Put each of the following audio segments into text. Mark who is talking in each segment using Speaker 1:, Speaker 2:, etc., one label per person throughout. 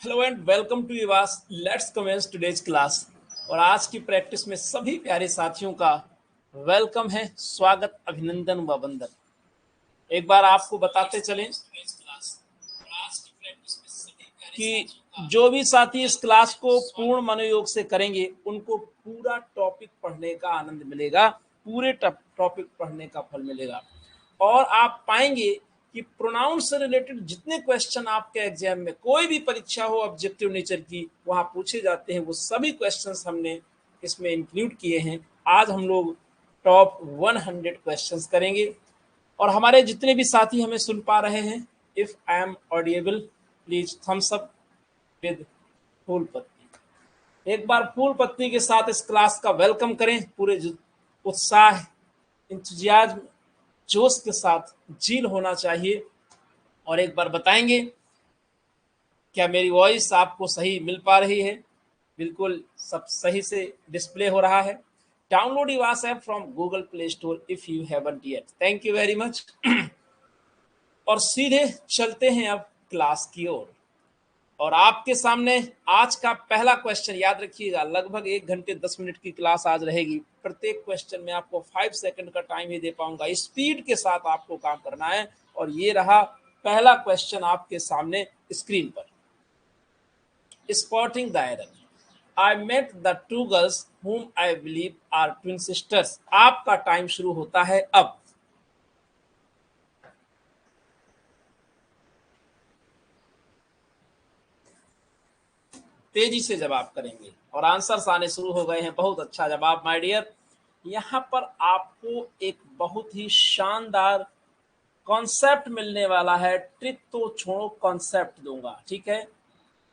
Speaker 1: Hello and welcome to Yuvaas let's commence today's class. और आज की प्रैक्टिस में सभी प्यारे साथियों का वेलकम है, स्वागत, अभिनंदन व वंदन। एक बार आपको बताते चलें कि जो भी साथी इस क्लास को पूर्ण मनोयोग से करेंगे उनको पूरा टॉपिक पढ़ने का आनंद मिलेगा, पूरे टॉपिक पढ़ने का फल मिलेगा। और आप पाएंगे कि प्रोनाउन से रिलेटेड जितने क्वेश्चन आपके एग्जाम में कोई भी परीक्षा हो ऑब्जेक्टिव नेचर की वहां पूछे जाते हैं, वो सभी क्वेश्चंस हमने इसमें इंक्लूड किए हैं। आज हम लोग टॉप 100 क्वेश्चंस करेंगे। और हमारे जितने भी साथी हमें सुन पा रहे हैं, if I am audible please thumbs up with फूल पत्ती। एक बार फूल पत्ती के साथ इस क्लास का वेलकम करें, पूरे उत्साह, इंतजाम, जोश के साथ झील होना चाहिए। और एक बार बताएंगे क्या मेरी वॉइस आपको सही मिल पा रही है? बिल्कुल सब सही से डिस्प्ले हो रहा है। Download Yuvaas app from Google Play Store if you haven't yet. Thank you very much. और सीधे चलते हैं अब क्लास की ओर। और आपके सामने आज का पहला क्वेश्चन, याद रखिएगा लगभग 1 घंटे 10 मिनट की क्लास आज रहेगी। प्रत्येक क्वेश्चन में आपको 5 सेकंड का टाइम ही दे पाऊंगा, स्पीड के साथ आपको काम करना है। और ये रहा पहला क्वेश्चन आपके सामने स्क्रीन पर। Spotting the error. I met the two girls whom I believe are twin sisters। आपका टाइम शुरू होता है अब। तेजी से जवाब करेंगे और आंसर्स आने शुरू हो गए हैं। बहुत अच्छा जवाब माय डियर। यहाँ पर आपको एक बहुत ही शानदार कॉन्सेप्ट मिलने वाला है। ट्रिक तो छोड़ो, कॉन्सेप्ट दूंगा, ठीक है।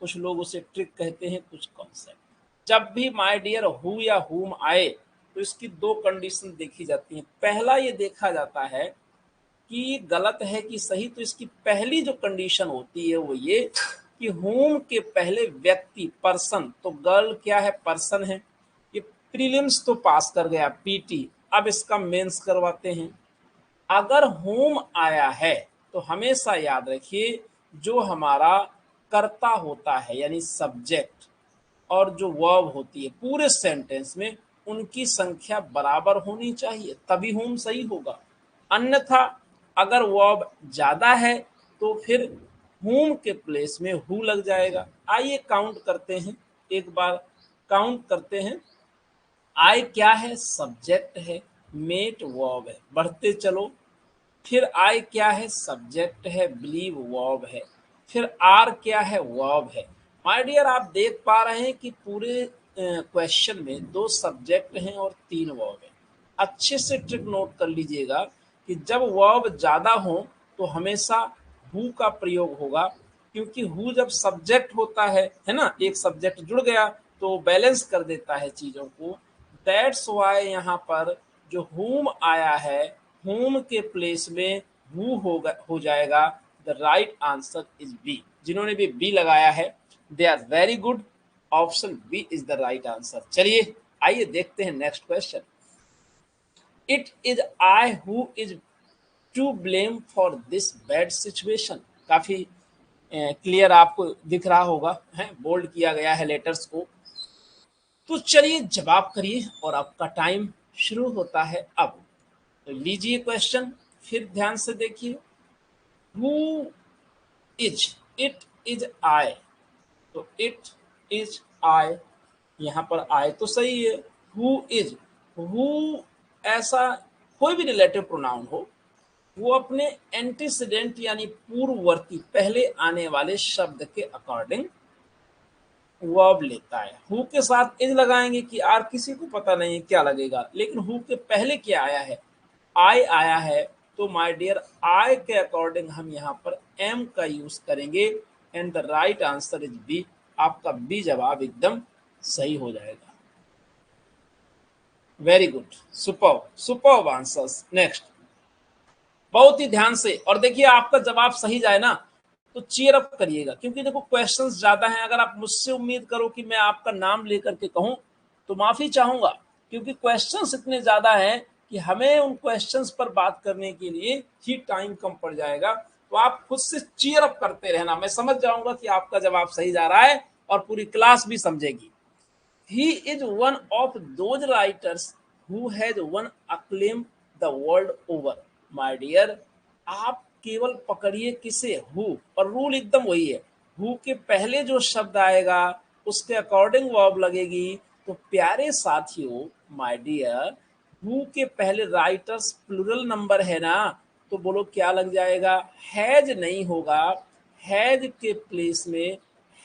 Speaker 1: कुछ लोग उसे ट्रिक कहते हैं, कुछ कॉन्सेप्ट। जब भी माय डियर हु या हुम आए तो इसकी 2 कंडीशन देखी जाती हैं। पहला ये देखा जाता है कि ये गलत है कि सही। तो इसकी पहली जो कंडीशन होती है वो ये कि होम के पहले व्यक्ति, पर्सन, तो गर्ल क्या है? पर्सन है। ये प्रीलिम्स तो पास कर गया, पीटी। अब इसका मेंस करवाते हैं। अगर होम आया है तो हमेशा याद रखिए जो हमारा कर्ता होता है यानी सब्जेक्ट और जो वर्ब होती है पूरे सेंटेंस में, उनकी संख्या बराबर होनी चाहिए, तभी होम सही होगा। अन्यथा अगर वर्ब ज्यादा है तो फिर होम के प्लेस में हु लग जाएगा। आइए काउंट करते हैं, एक बार काउंट करते हैं। आई क्या है? सब्जेक्ट है। मेट वर्ब है। बढ़ते चलो। फिर आई क्या है? सब्जेक्ट है। बिलीव वर्ब है। फिर आर क्या है? वर्ब है। माय डियर आप देख पा रहे हैं कि पूरे क्वेश्चन में 2 सब्जेक्ट हैं और 3 वर्ब है। अच्छे से ट्रिक नोट कर लीजिएगा कि जब वर्ब ज्यादा हो तो हमेशा हु का प्रयोग होगा, क्योंकि हु जब सब्जेक्ट होता है ना, एक सब्जेक्ट जुड़ गया तो बैलेंस कर देता है चीजों को। दैट्स वाई यहाँ पर जो हुम आया है, हुम के प्लेस में हु हो जाएगा। The right answer is b. जिन्होंने भी बी लगाया है they are very good. Option b is the right answer. चलिए आइए देखते हैं next question. It is I who is to blame for this bad situation. काफी क्लियर आपको दिख रहा होगा, है बोल्ड किया गया है लेटर्स को। तो चलिए जवाब करिए और आपका टाइम शुरू होता है अब। तो लीजिए क्वेश्चन, फिर ध्यान से देखिए। हु इज, इट इज आई, तो इट इज आई, यहाँ पर आई तो सही है। हु इज, हु ऐसा कोई भी रिलेटिव प्रोनाउन हो, वो अपने एंटीसीडेंट यानी पूर्ववर्ती पहले आने वाले शब्द के अकॉर्डिंग वर्ब लेता है। हु के साथ इज लगाएंगे कि आर, किसी को पता नहीं है क्या लगेगा, लेकिन हु के पहले क्या आया है? आई आया है। तो माय डियर आई के अकॉर्डिंग हम यहाँ पर एम का यूज करेंगे and the right answer is b. आपका बी जवाब एकदम सही हो जाएगा। Very good, superb, superb answers. Next, बहुत ही ध्यान से। और देखिए आपका जवाब सही जाए ना तो चीयर अप करिएगा, क्योंकि देखो क्वेश्चंस ज्यादा हैं। अगर आप मुझसे उम्मीद करो कि मैं आपका नाम लेकर के कहूं तो माफी चाहूंगा, क्योंकि क्वेश्चंस इतने ज्यादा हैं कि हमें उन क्वेश्चंस पर बात करने के लिए ही टाइम कम पड़ जाएगा। तो आप खुद से चीयर अप करते रहना, मैं समझ जाऊंगा कि आपका जवाब सही जा रहा है और पूरी क्लास भी समझेगी। He is one of those writers who has won acclaim the world over. My dear, आप केवल पकड़िए किसे, हु, और रूल एकदम वही है, हु के पहले जो शब्द आएगा उसके अकॉर्डिंग वर्ब लगेगी। तो प्यारे साथियों, माय डियर, हु के पहले राइटर्स प्लूरल नंबर है ना, तो बोलो क्या लग जाएगा, हैज नहीं होगा, हैज के प्लेस में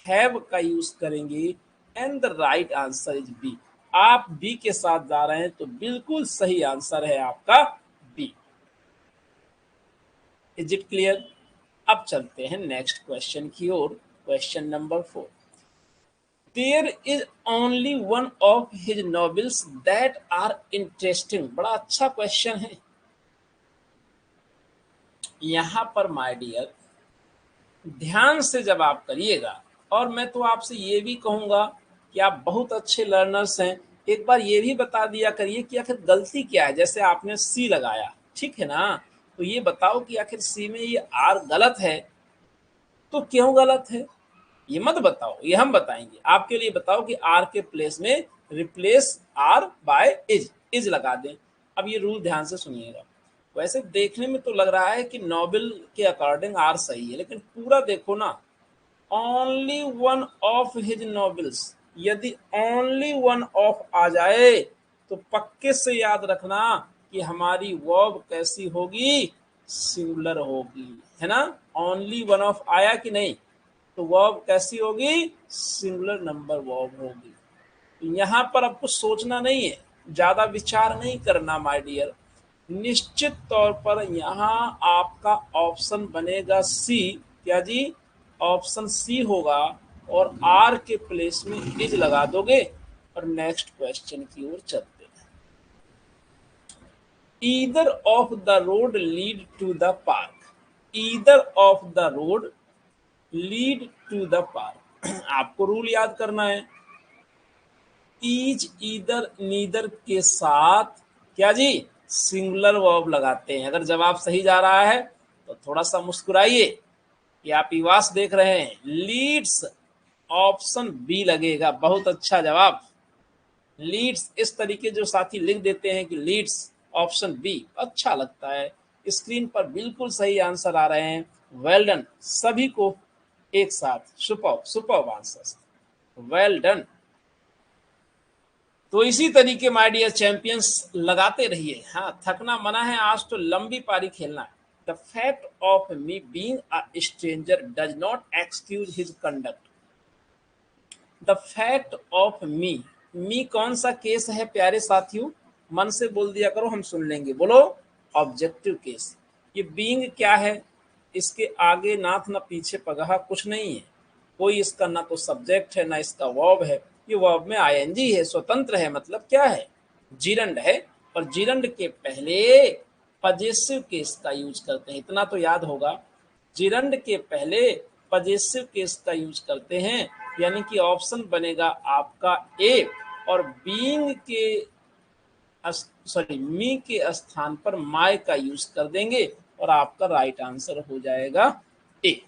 Speaker 1: हैव का यूज करेंगे and the right answer is b. आप बी के साथ जा रहे हैं तो बिल्कुल सही आंसर है आपका बी। Is it clear? अब चलते हैं नेक्स्ट क्वेश्चन की ओर। Question number 4। There is only one of his novels that are interesting. बड़ा अच्छा क्वेश्चन है। यहां पर माय डियर ध्यान से जवाब करिएगा, और मैं तो आपसे ये भी कहूंगा कि आप बहुत अच्छे लर्नर्स हैं, एक बार ये भी बता दिया करिए कि आखिर गलती क्या है। जैसे आपने सी लगाया, ठीक है ना, तो ये बताओ कि आखिर सी में ये आर गलत है, तो क्यों गलत है ये मत बताओ, ये हम बताएंगे। आपके लिए बताओ कि आर के प्लेस में रिप्लेस आर बाय इज लगा दें। अब ये रूल ध्यान से सुनिएगा। वैसे देखने में तो लग रहा है कि नोबेल के अकॉर्डिंग आर सही है, लेकिन पूरा देखो ना, only one of his novels, यदि ओनली वन ऑफ आ जाए तो पक्के से याद रखना कि हमारी वर्ब कैसी होगी, सिंगुलर होगी, है ना। ओनली वन ऑफ आया कि नहीं, तो वर्ब कैसी होगी, सिंगुलर नंबर वर्ब होगी। तो यहाँ पर आपको सोचना नहीं है, ज्यादा विचार नहीं करना माय डियर। निश्चित तौर पर यहाँ आपका ऑप्शन बनेगा सी। क्या जी? ऑप्शन सी होगा, और आर के प्लेस में इज लगा दोगे। और नेक्स्ट क्वेश्चन की ओर चलते हैं। Either of the road lead to the park. Either of the road lead to the park. आपको रूल याद करना है, ईज, ईदर, नीदर के साथ क्या जी, सिंगुलर वर्ब लगाते हैं। अगर जवाब सही जा रहा है तो थोड़ा सा मुस्कुराइए कि आप ईवास देख रहे हैं। लीड्स, ऑप्शन बी लगेगा। बहुत अच्छा जवाब, लीड्स। इस तरीके जो साथी लिख देते हैं कि लीड्स, ऑप्शन बी, अच्छा लगता है। स्क्रीन पर बिल्कुल सही आंसर आ रहे हैं। वेल डन सभी को एक साथ, superb superb answers, well done. तो इसी तरीके माय डियर चैंपियंस लगाते रहिए। हाँ, थकना मना है, आज तो लंबी पारी खेलना है। The fact of me being a stranger does not excuse his conduct. The fact of me कौन सा केस है प्यारे साथियों, मन से बोल दिया करो, हम सुन लेंगे। बोलो, ऑब्जेक्टिव केस। ये बीइंग क्या है, इसके आगे नाथ ना पीछे पगहा कुछ नहीं है, कोई इसका ना तो सब्जेक्ट है ना इसका वर्ब है। ये वर्ब में आईएनजी है, स्वतंत्र है, मतलब क्या है, जिरंड है। और जिरंड के पहले पजेसिव केस का यूज करते हैं, इतना तो याद होगा। जिरंड के पहले पजेसिव केस का यूज करते हैं, यानी कि ऑप्शन बनेगा आपका ए, और बीइंग के मी के स्थान पर माय का यूज कर देंगे, और आपका राइट आंसर हो जाएगा ए।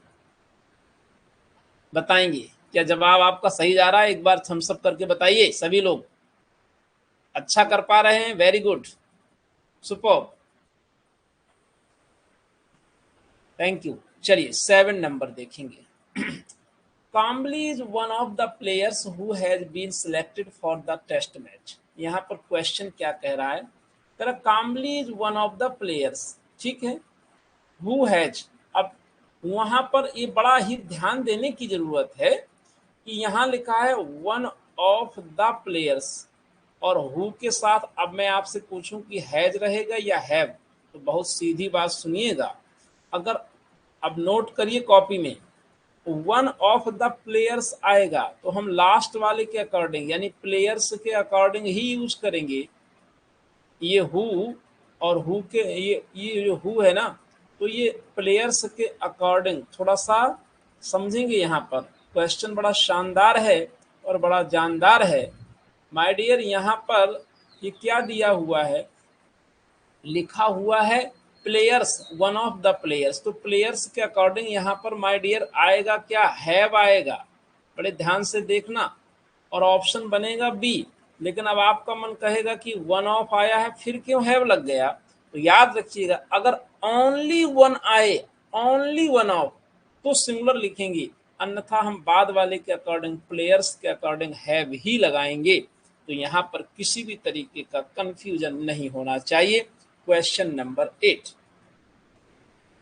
Speaker 1: बताएंगे क्या जवाब आपका सही जा रहा है? एक बार थम्स अप करके बताइए सभी लोग। अच्छा कर पा रहे हैं, very good, super, thank you. चलिए 7 नंबर देखेंगे। Kambli is one of the players who has been selected for the test match. यहाँ पर क्वेश्चन क्या कह रहा है, कह रहा Kambli is one of the players, ठीक है, हु हैज। अब वहां पर ये बड़ा ही ध्यान देने की जरूरत है कि यहाँ लिखा है वन ऑफ द प्लेयर्स, और हु के साथ अब मैं आपसे पूछूं कि हैज रहेगा या हैव, तो बहुत सीधी बात सुनिएगा। अगर अब नोट करिए कॉपी में, वन ऑफ द प्लेयर्स आएगा तो हम लास्ट वाले के अकॉर्डिंग, यानी प्लेयर्स के अकॉर्डिंग ही यूज करेंगे। ये हु और हु के ये जो हु है ना, तो ये प्लेयर्स के अकॉर्डिंग थोड़ा सा समझेंगे। यहाँ पर क्वेश्चन बड़ा शानदार है और बड़ा जानदार है माय डियर। यहाँ पर ये क्या दिया हुआ है, लिखा हुआ है players, one of the players, तो प्लेयर्स के अकॉर्डिंग यहाँ पर माय डियर आएगा क्या, हैव आएगा। बड़े ध्यान से देखना, और ऑप्शन बनेगा बी। लेकिन अब आपका मन कहेगा कि वन ऑफ आया है, फिर क्यों हैव लग गया, तो याद रखिएगा अगर ओनली वन आए, ओनली वन ऑफ, तो सिंगुलर लिखेंगे, अन्यथा हम बाद वाले के अकॉर्डिंग, प्लेयर्स के अकॉर्डिंग हैव ही लगाएंगे। तो यहाँ पर किसी भी तरीके का कंफ्यूजन नहीं होना चाहिए। Question number 8,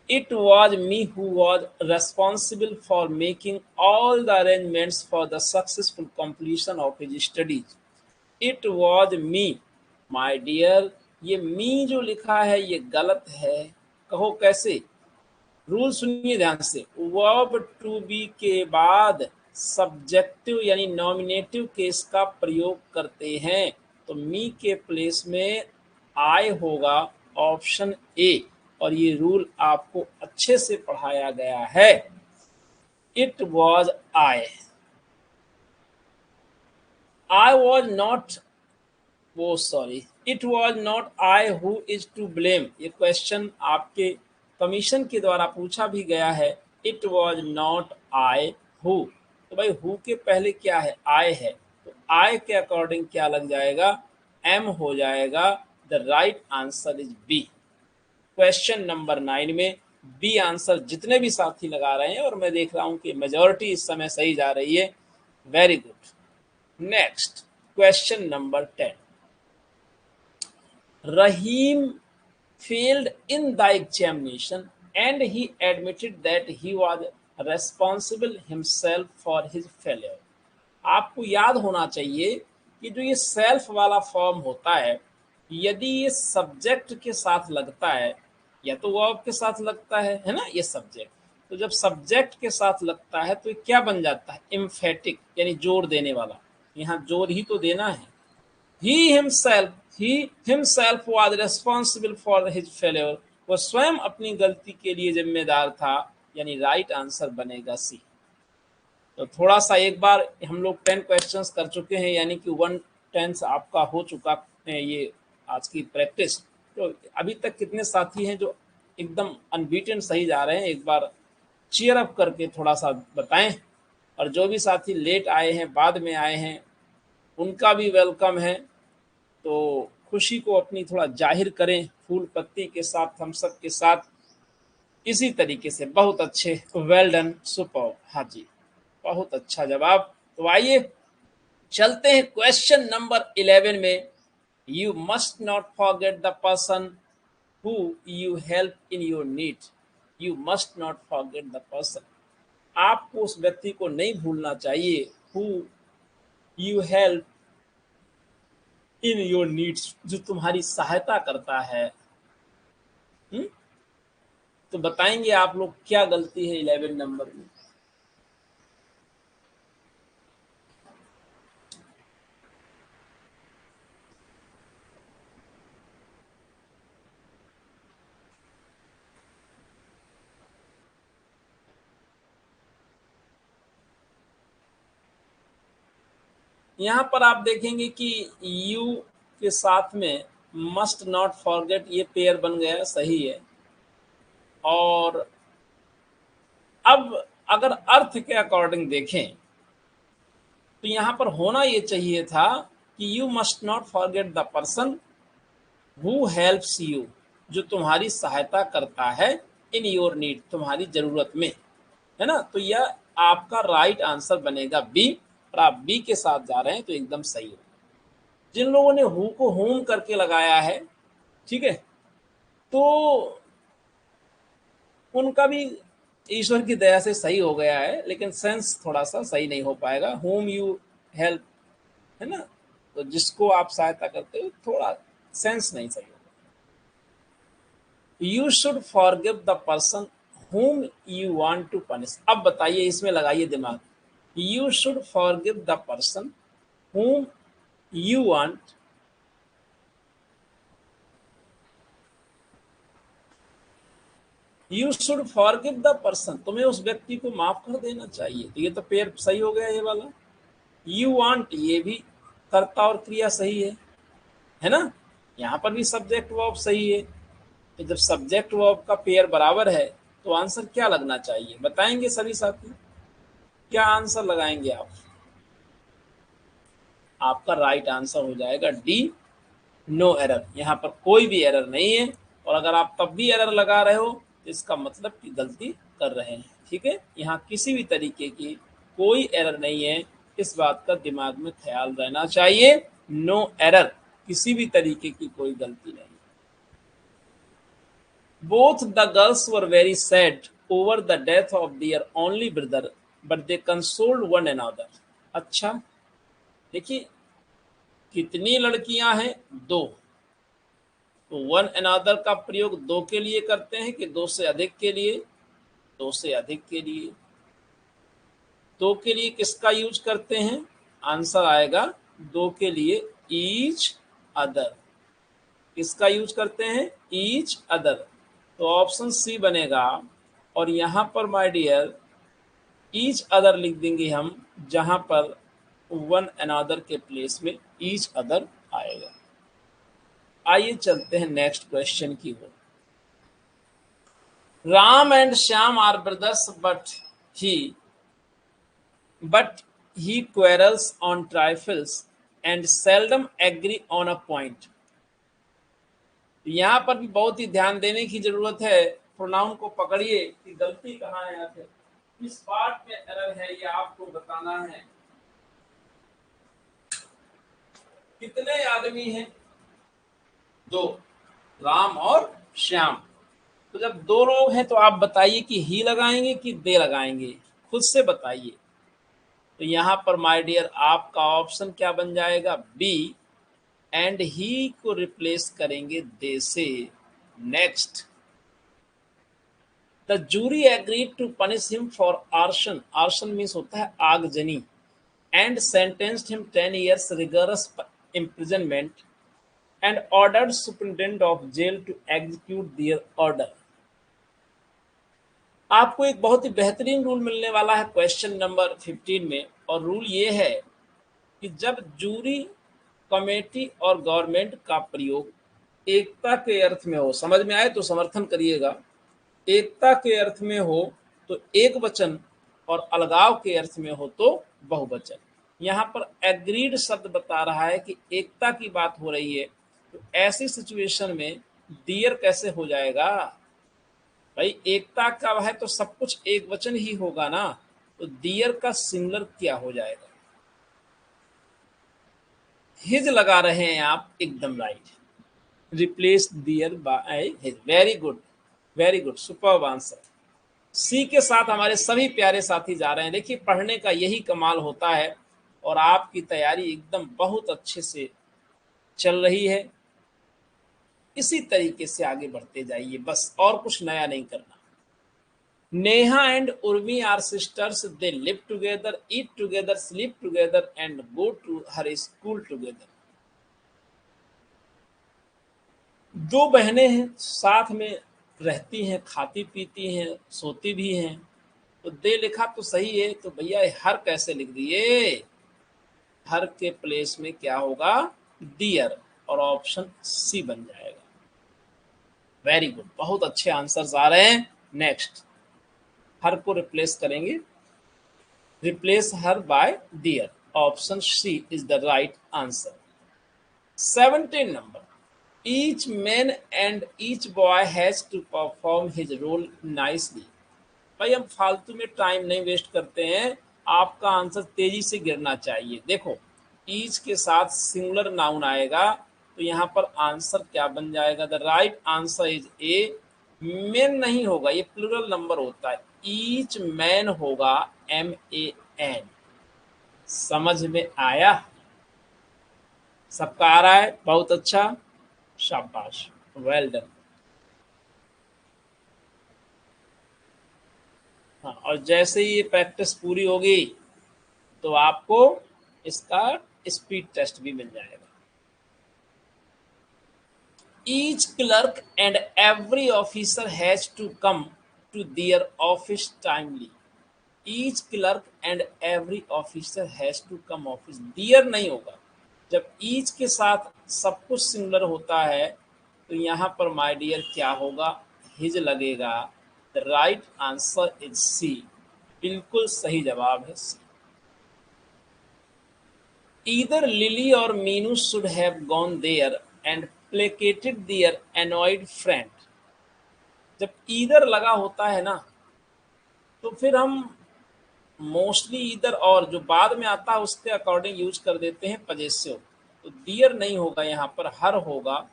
Speaker 1: it was me who was responsible for making all the arrangements for the successful completion of his studies. It was me, my dear, ये मी जो लिखा है ये गलत है। कहो कैसे, रूल सुनिए ध्यान से। वर्ब टू बी के बाद सब्जेक्टिव यानी नॉमिनेटिव केस का प्रयोग करते हैं, तो मी के प्लेस में आई होगा, ऑप्शन ए। और ये रूल आपको अच्छे से पढ़ाया गया है। It was I was not, वो sorry, it was not I who is to blame. ये क्वेश्चन आपके कमीशन के द्वारा पूछा भी गया है। It was not I who, तो भाई हु के पहले क्या है, आई है, तो आई के अकॉर्डिंग क्या लग जाएगा, एम हो जाएगा। The right answer is b. Question number 9 में बी आंसर जितने भी साथी लगा रहे हैं, और मैं देख रहा हूं कि मेजॉरिटी इस समय सही जा रही है, very good. Next question number 10, Rahim failed in the examination and he admitted that he was responsible himself for his failure. आपको याद होना चाहिए कि जो ये सेल्फ वाला फॉर्म होता है, यदि ये सब्जेक्ट के साथ लगता है या तो वर्ब के साथ लगता है ना, ये सब्जेक्ट, तो जब सब्जेक्ट के साथ लगता है तो ये क्या बन जाता है, एम्फेटिक, यानी जोर देने वाला। यहाँ जोर ही तो देना है। He himself was responsible for his failure. वो स्वयं अपनी गलती के लिए जिम्मेदार था, यानी राइट आंसर बनेगा सी। तो थोड़ा सा एक बार हम लोग 10 क्वेश्चंस कर चुके हैं, यानी कि 1/10 आपका हो चुका है ये आज की प्रैक्टिस। तो अभी तक कितने साथी हैं जो एकदम अनबीटन सही जा रहे हैं, एक बार चीयर अप करके थोड़ा सा बताएं। और जो भी साथी लेट आए हैं, बाद में आए हैं, उनका भी वेलकम है। तो खुशी को अपनी थोड़ा जाहिर करें फूल पत्ती के साथ, थम्स अप के साथ, इसी तरीके से। बहुत अच्छे, वेल डन, सुपर। हाँ जी, बहुत अच्छा जवाब। तो आइए चलते हैं क्वेश्चन नंबर 11 में। You must not forget the person who you help in your need. You must not forget the person, आपको उस व्यक्ति को नहीं भूलना चाहिए, who you help in your needs, जो तुम्हारी सहायता करता है। तो बताएंगे आप लोग क्या गलती है 11 नंबर में। यहाँ पर आप देखेंगे कि यू के साथ में मस्ट नॉट फॉरगेट, ये पेयर बन गया, सही है। और अब अगर अर्थ के अकॉर्डिंग देखें तो यहाँ पर होना ये चाहिए था कि you must not forget the person who helps you, जो तुम्हारी सहायता करता है, इन योर नीड, तुम्हारी जरूरत में, है ना। तो यह आपका राइट आंसर बनेगा बी, और आप बी के साथ जा रहे हैं तो एकदम सही हो। जिन लोगों ने हु को होम करके लगाया है, ठीक है, तो उनका भी ईश्वर की दया से सही हो गया है, लेकिन सेंस थोड़ा सा सही नहीं हो पाएगा। होम यू हेल्प, है ना, तो जिसको आप सहायता करते हो, थोड़ा सेंस नहीं सही होगा। You should forgive the person whom you want to punish। अब बताइए, इसमें लगाइए दिमाग। You should forgive the person whom you want you should forgive the person, तुम्हें उस व्यक्ति को माफ कर देना चाहिए। तो ये तो पेयर सही हो गया, ये वाला। You want, ये भी कर्ता और क्रिया सही है ना। यहाँ पर भी सब्जेक्ट वर्ब सही है। तो जब सब्जेक्ट वर्ब का पेयर बराबर है तो आंसर क्या लगना चाहिए, बताएंगे सभी साथी, क्या आंसर लगाएंगे आप? आपका राइट आंसर हो जाएगा डी, नो एरर। यहाँ पर कोई भी एरर नहीं है, और अगर आप तब भी एरर लगा रहे हो तो इसका मतलब कि गलती कर रहे हैं। ठीक है, यहाँ किसी भी तरीके की कोई एरर नहीं है, इस बात का दिमाग में ख्याल रहना चाहिए। नो एरर, किसी भी तरीके की कोई गलती नहीं। Both the girls were very sad over the death of their only brother but they consoled one another. अच्छा, देखिए कितनी लड़कियां हैं, दो। तो वन अनदर का प्रयोग दो के लिए करते हैं कि दो से अधिक के लिए? दो से अधिक के लिए। दो के लिए किसका यूज करते हैं? आंसर आएगा दो के लिए ईच अदर। किसका यूज करते हैं? Each other. तो ऑप्शन सी बनेगा। और यहां पर माय डियर ईच अदर लिख देंगे हम, जहां पर वन अनदर के प्लेस में ईच अदर आएगा। आइए चलते हैं नेक्स्ट क्वेश्चन की ओर। Ram and Shyam are brothers but he quarrels on trifles and seldom agree on a point। यहाँ पर भी बहुत ही ध्यान देने की जरूरत है। प्रोनाउन को पकड़िए कि गलती कहाँ है, आखिर किस पार्ट में एरर है, ये आपको बताना है। कितने आदमी हैं? दो, राम और श्याम। तो जब दो लोग हैं तो आप बताइए कि ही लगाएंगे कि दे लगाएंगे, खुद से बताइए। तो यहाँ पर माय डियर आपका ऑप्शन क्या बन जाएगा? बी, एंड ही को रिप्लेस करेंगे दे से। Next, the jury agreed to punish him for arson. Arson means होता है आगजनी। And sentenced him 10 years rigorous imprisonment and ordered superintendent of jail to execute their order। आपको एक बहुत ही बेहतरीन रूल मिलने वाला है क्वेश्चन नंबर 15 में, और रूल ये है कि जब जूरी, कमेटी और गवर्नमेंट का प्रयोग एकता के अर्थ में हो, समझ में आए तो समर्थन करिएगा, एकता के अर्थ में हो तो एक वचन, और अलगाव के अर्थ में हो तो बहुवचन। यहाँ पर एग्रीड शब्द बता रहा है कि एकता की बात हो रही है, तो ऐसी सिचुएशन में डियर कैसे हो जाएगा भाई? एकता का है तो सब कुछ एक वचन ही होगा ना, तो डियर का सिंगुलर क्या हो जाएगा? हिज लगा रहे हैं आप, एकदम right. Replace their by his. Very good, very good, superb answer. C के साथ हमारे सभी प्यारे साथी जा रहे हैं। देखिए पढ़ने का यही कमाल होता है, और आपकी तैयारी एकदम बहुत अच्छे से चल रही है। इसी तरीके से आगे बढ़ते जाइए, बस और कुछ नया नहीं करना। Neha and Urmi are sisters, they live together, eat together, sleep together and go to her school together. दो बहनें हैं, साथ में रहती हैं, खाती पीती हैं, सोती भी हैं। तो दे लिखा तो सही है, तो भैया हर कैसे लिख दिए? हर के प्लेस में क्या होगा? डियर, और ऑप्शन सी बन जाएगा। वेरी गुड, बहुत अच्छे आंसर्स आ रहे हैं। नेक्स्ट, हर को रिप्लेस करेंगे, replace her by dear. Option C is the right answer. 17 number, each man and each boy has to perform his role nicely. भाई हम फालतू में टाइम नहीं वेस्ट करते हैं, आपका आंसर तेजी से गिरना चाहिए। देखो ईच के साथ सिंगुलर नाउन आएगा, तो यहाँ पर आंसर क्या बन जाएगा? The right answer is a. Man नहीं होगा, ये प्लूरल नंबर होता है। ईच मैन होगा MAN। समझ में आया? सबका आ रहा है? बहुत अच्छा, शाबाश, वेल डन। हाँ, और जैसे ही ये प्रैक्टिस पूरी होगी तो आपको इसका स्पीड टेस्ट भी मिल जाएगा। Each clerk and every officer has to come to their office timely। Each clerk and every officer has to come office। Their नहीं होगा। जब each के साथ सब कुछ सिंगुलर होता है तो यहाँ पर माय डियर क्या होगा, हिज लगेगा। The right answer is C, बिल्कुल सही जवाब है सी। ईदर लिली और Meenu should have gone there and placated their annoyed friend. जब ईदर लगा होता है ना, तो फिर हम मोस्टली ईदर और जो बाद में आता है उसके अकॉर्डिंग यूज कर देते हैं पजेसिव। तो डियर नहीं होगा, यहाँ पर हर होगा।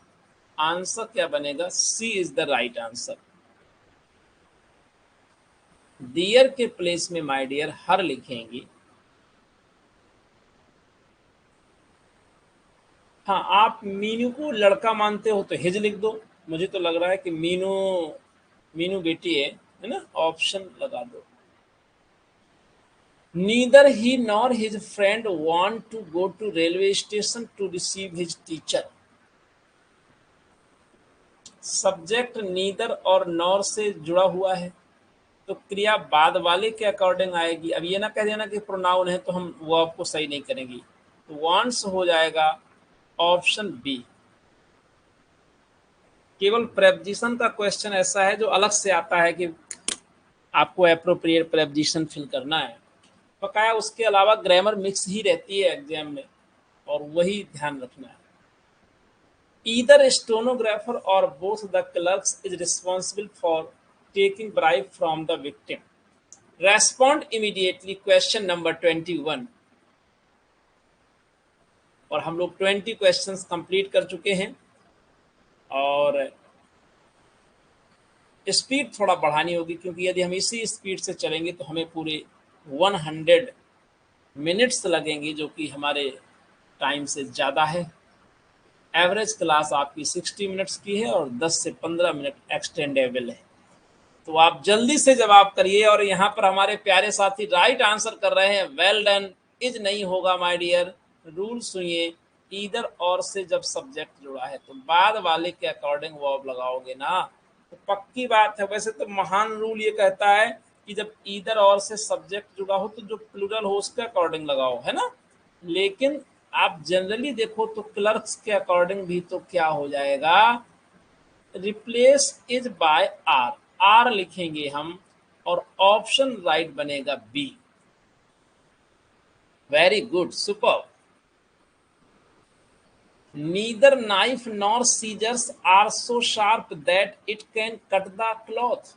Speaker 1: आंसर क्या बनेगा, C is the right answer. Dear के प्लेस में माय डियर हर लिखेंगे। हाँ, आप मीनू को लड़का मानते हो तो हिज लिख दो। मुझे तो लग रहा है कि मीनू मीनू बेटी है ना, ऑप्शन लगा दो। Neither he nor his friend want to go to railway station to receive his teacher. Subject neither और नॉर से जुड़ा हुआ है, तो क्रिया बाद वाले के अकॉर्डिंग आएगी। अब ये ना कह देना कि प्रोनाउन है तो हम वो आपको सही नहीं करेंगे। तो वांट्स हो जाएगा ऑप्शन बी। केवल प्रेपोजिशन का क्वेश्चन ऐसा है जो अलग से आता है कि आपको एप्रोप्रिएट प्रेपोजिशन फिल करना है। बकाया उसके अलावा ग्रामर मिक्स ही रहती है एग्जाम में, और वही ध्यान रखना है। Either a stenographer or both the clerks is responsible for taking bribe from the victim. Respond immediately question number 21। और हम लोग 20 क्वेश्चंस कंप्लीट कर चुके हैं, और स्पीड थोड़ा बढ़ानी होगी, क्योंकि यदि हम इसी स्पीड से चलेंगे तो हमें पूरे 100 मिनट्स लगेंगे, जो कि हमारे टाइम से ज़्यादा है। एवरेज क्लास आपकी 60 मिनट्स की है और 10 से 15 मिनट एक्सटेंडेबल है। तो आप जल्दी से जवाब करिए। और यहाँ पर हमारे प्यारे साथी राइट आंसर कर रहे हैं, वेल डन। इज नहीं होगा माय डियर, रूल सुनिए। ईदर और से जब सब्जेक्ट जुड़ा है तो बाद वाले के अकॉर्डिंग वर्ब लगाओगे ना, तो पक्की बात है। वैसे तो महान रूल ये कहता है कि जब ईदर और से सब्जेक्ट जुड़ा हो तो जो प्लूरल हो उसके अकॉर्डिंग लगाओ, है ना। लेकिन आप जनरली देखो तो क्लर्क्स के अकॉर्डिंग भी तो क्या हो जाएगा, replace is by are, are लिखेंगे हम, और ऑप्शन राइट बनेगा b. Very good, super. Neither knife nor scissors are so sharp that it can cut the cloth.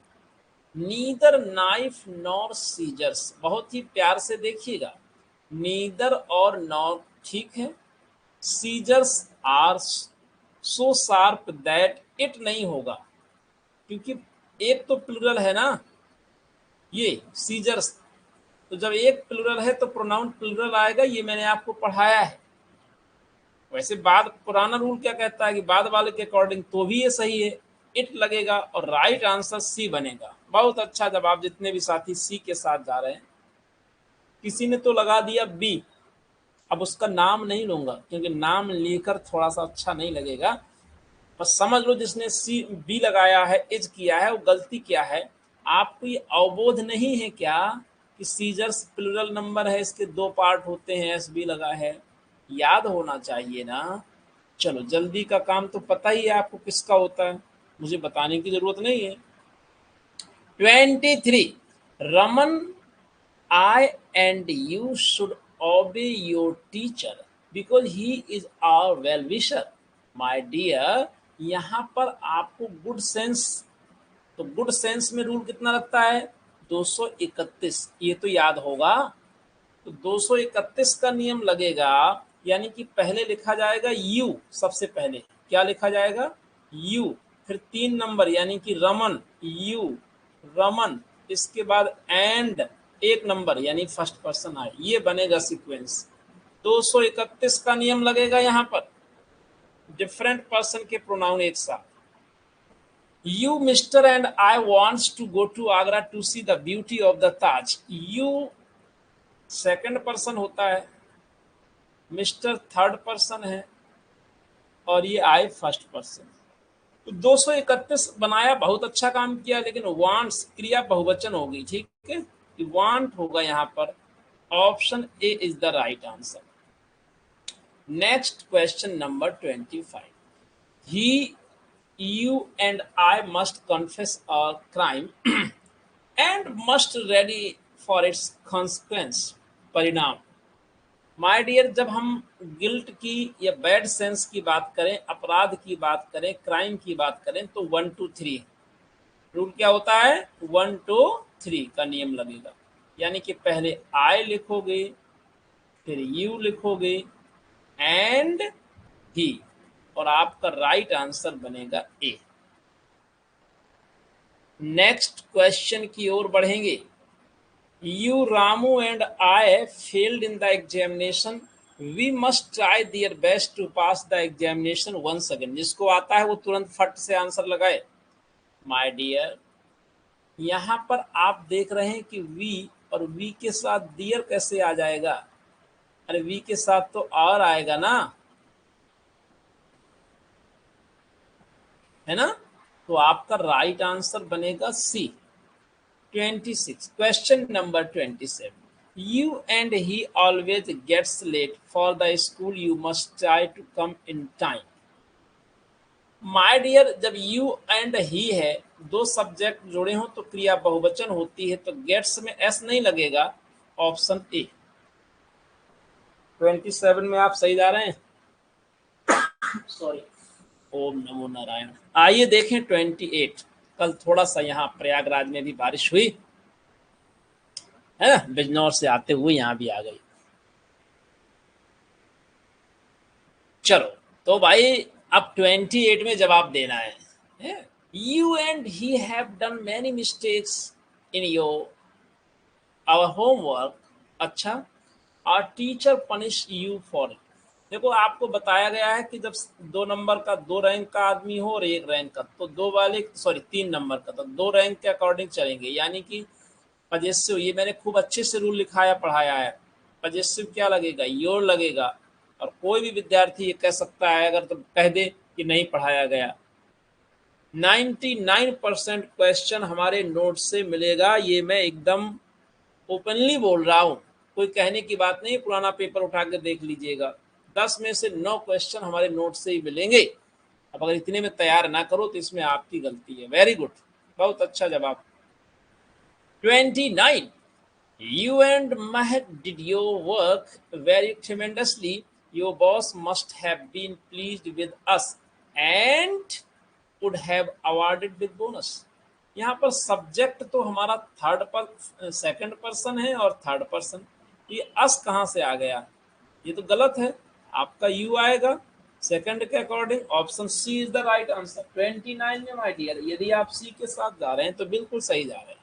Speaker 1: Neither knife nor scissors, बहुत ही प्यार से देखिएगा। नीदर और नॉर ठीक है, scissors are so sharp that it नहीं होगा, क्योंकि एक तो प्लूरल है ना ये सीजर्स। तो जब एक प्लूरल है तो प्रोनाउन प्लूरल आएगा, ये मैंने आपको पढ़ाया है। वैसे बाद पुराना रूल क्या कहता है कि बाद वाले के अकॉर्डिंग तो भी ये सही है, इट लगेगा, और राइट आंसर सी बनेगा। बहुत अच्छा जवाब, जितने भी साथी सी के साथ जा रहे हैं। किसी ने तो लगा दिया बी, अब उसका नाम नहीं लूंगा क्योंकि नाम लेकर थोड़ा सा अच्छा नहीं लगेगा। बस समझ लो जिसने सी बी लगाया है, इज किया है, वो गलती क्या है। आपको ये अवबोध नहीं है क्या कि सीजर्स प्लूरल नंबर है, इसके दो पार्ट होते हैं, एस बी लगा है, याद होना चाहिए ना। चलो, जल्दी का काम तो पता ही है आपको किसका होता है, मुझे बताने की जरूरत नहीं है। 23, Raman, I and you should obey your teacher because he is our well wisher. My dear, यहाँ पर आपको गुड सेंस, तो गुड सेंस में रूल कितना लगता है, 231, ये तो याद होगा। तो 231 का नियम लगेगा, यानी कि पहले लिखा जाएगा यू, सबसे पहले क्या लिखा जाएगा, यू, फिर 3 नंबर यानी कि रमन, यू, रमन, इसके बाद एंड 1 नंबर यानी फर्स्ट पर्सन आए, ये बनेगा सीक्वेंस। 231 का नियम लगेगा यहाँ पर, डिफरेंट पर्सन के प्रोनाउन एक साथ। You, Mr. and I wants to go to Agra to see the beauty of the Taj. You second person होता है, मिस्टर थर्ड पर्सन है, और ये आई फर्स्ट पर्सन। तो 231 बनाया, बहुत अच्छा काम किया, लेकिन वांट्स क्रिया बहुवचन होगी, ठीक है, वांट होगा यहाँ पर। Option A is the right answer. Next question number 25। He you and I must confess a crime and must ready for its consequence, परिणाम। माय डियर, जब हम गिल्ट की या बैड सेंस की बात करें, अपराध की बात करें, क्राइम की बात करें, तो 1 2 3 रूल क्या होता है? 1 2 3 का नियम लगेगा। यानी कि पहले आई लिखोगे, फिर यू लिखोगे एंड ही, और आपका राइट आंसर बनेगा ए। नेक्स्ट क्वेश्चन की ओर बढ़ेंगे। You Ramu and I failed in the examination, we must try their best to pass the examination once again. जिसको आता है वो तुरंत फट से आंसर लगाए। माय डियर, यहां पर आप देख रहे हैं कि वी और वी के साथ डियर कैसे आ जाएगा? अरे वी के साथ तो और आएगा ना, है ना? तो आपका राइट आंसर बनेगा सी। 26, question number 27, you and he always gets late for the school, you must try to come in time। My dear, जब यू एंड ही है, दो सब्जेक्ट जुड़े हों तो क्रिया बहुवचन होती है, तो गेट्स में एस नहीं लगेगा, ऑप्शन ए। 27 में आप सही जा रहे हैं, सॉरी, ओम नमो नारायण। आइए देखें 28। कल थोड़ा सा यहाँ प्रयागराज में भी बारिश हुई है ना, बिजनौर से आते हुए यहाँ भी आ गई। चलो, तो भाई अब 28 में जवाब देना है। You and he have done many mistakes in your our homework. अच्छा, our teacher punish you for it. देखो, आपको बताया गया है कि जब 2 नंबर का 2 रैंक का आदमी हो और 1 रैंक का, तो 2 वाले, सॉरी 3 नंबर का, तो 2 रैंक के अकॉर्डिंग चलेंगे। यानी कि पजेसिव, ये मैंने खूब अच्छे से रूल लिखाया पढ़ाया है। पजेसिव क्या लगेगा? योर लगेगा। और कोई भी विद्यार्थी ये कह सकता है अगर तो कह दे कि नहीं पढ़ाया गया। 99% क्वेश्चन हमारे नोट से मिलेगा, ये मैं एकदम ओपनली बोल रहा हूँ, कोई कहने की बात नहीं। पुराना पेपर उठा कर देख लीजिएगा, 10 में से 9 क्वेश्चन हमारे नोट से ही मिलेंगे। अब अगर इतने में तैयार ना करो तो इसमें आपकी गलती है। वेरी गुड, बहुत अच्छा जवाब। 29, you and Mahek did your work very tremendously. Your boss must have been pleased with us and would have awarded with bonus। यहाँ पर सब्जेक्ट तो हमारा थर्ड पर सेकंड पर्सन है और थर्ड पर्सन, ये अस कहाँ से आ गया? ये तो गलत है। आपका यू आएगा सेकंड के according. Option C is the right answer. 29 में माय डियर, यदि आप सी के साथ जा रहे हैं तो बिल्कुल सही जा रहे हैं।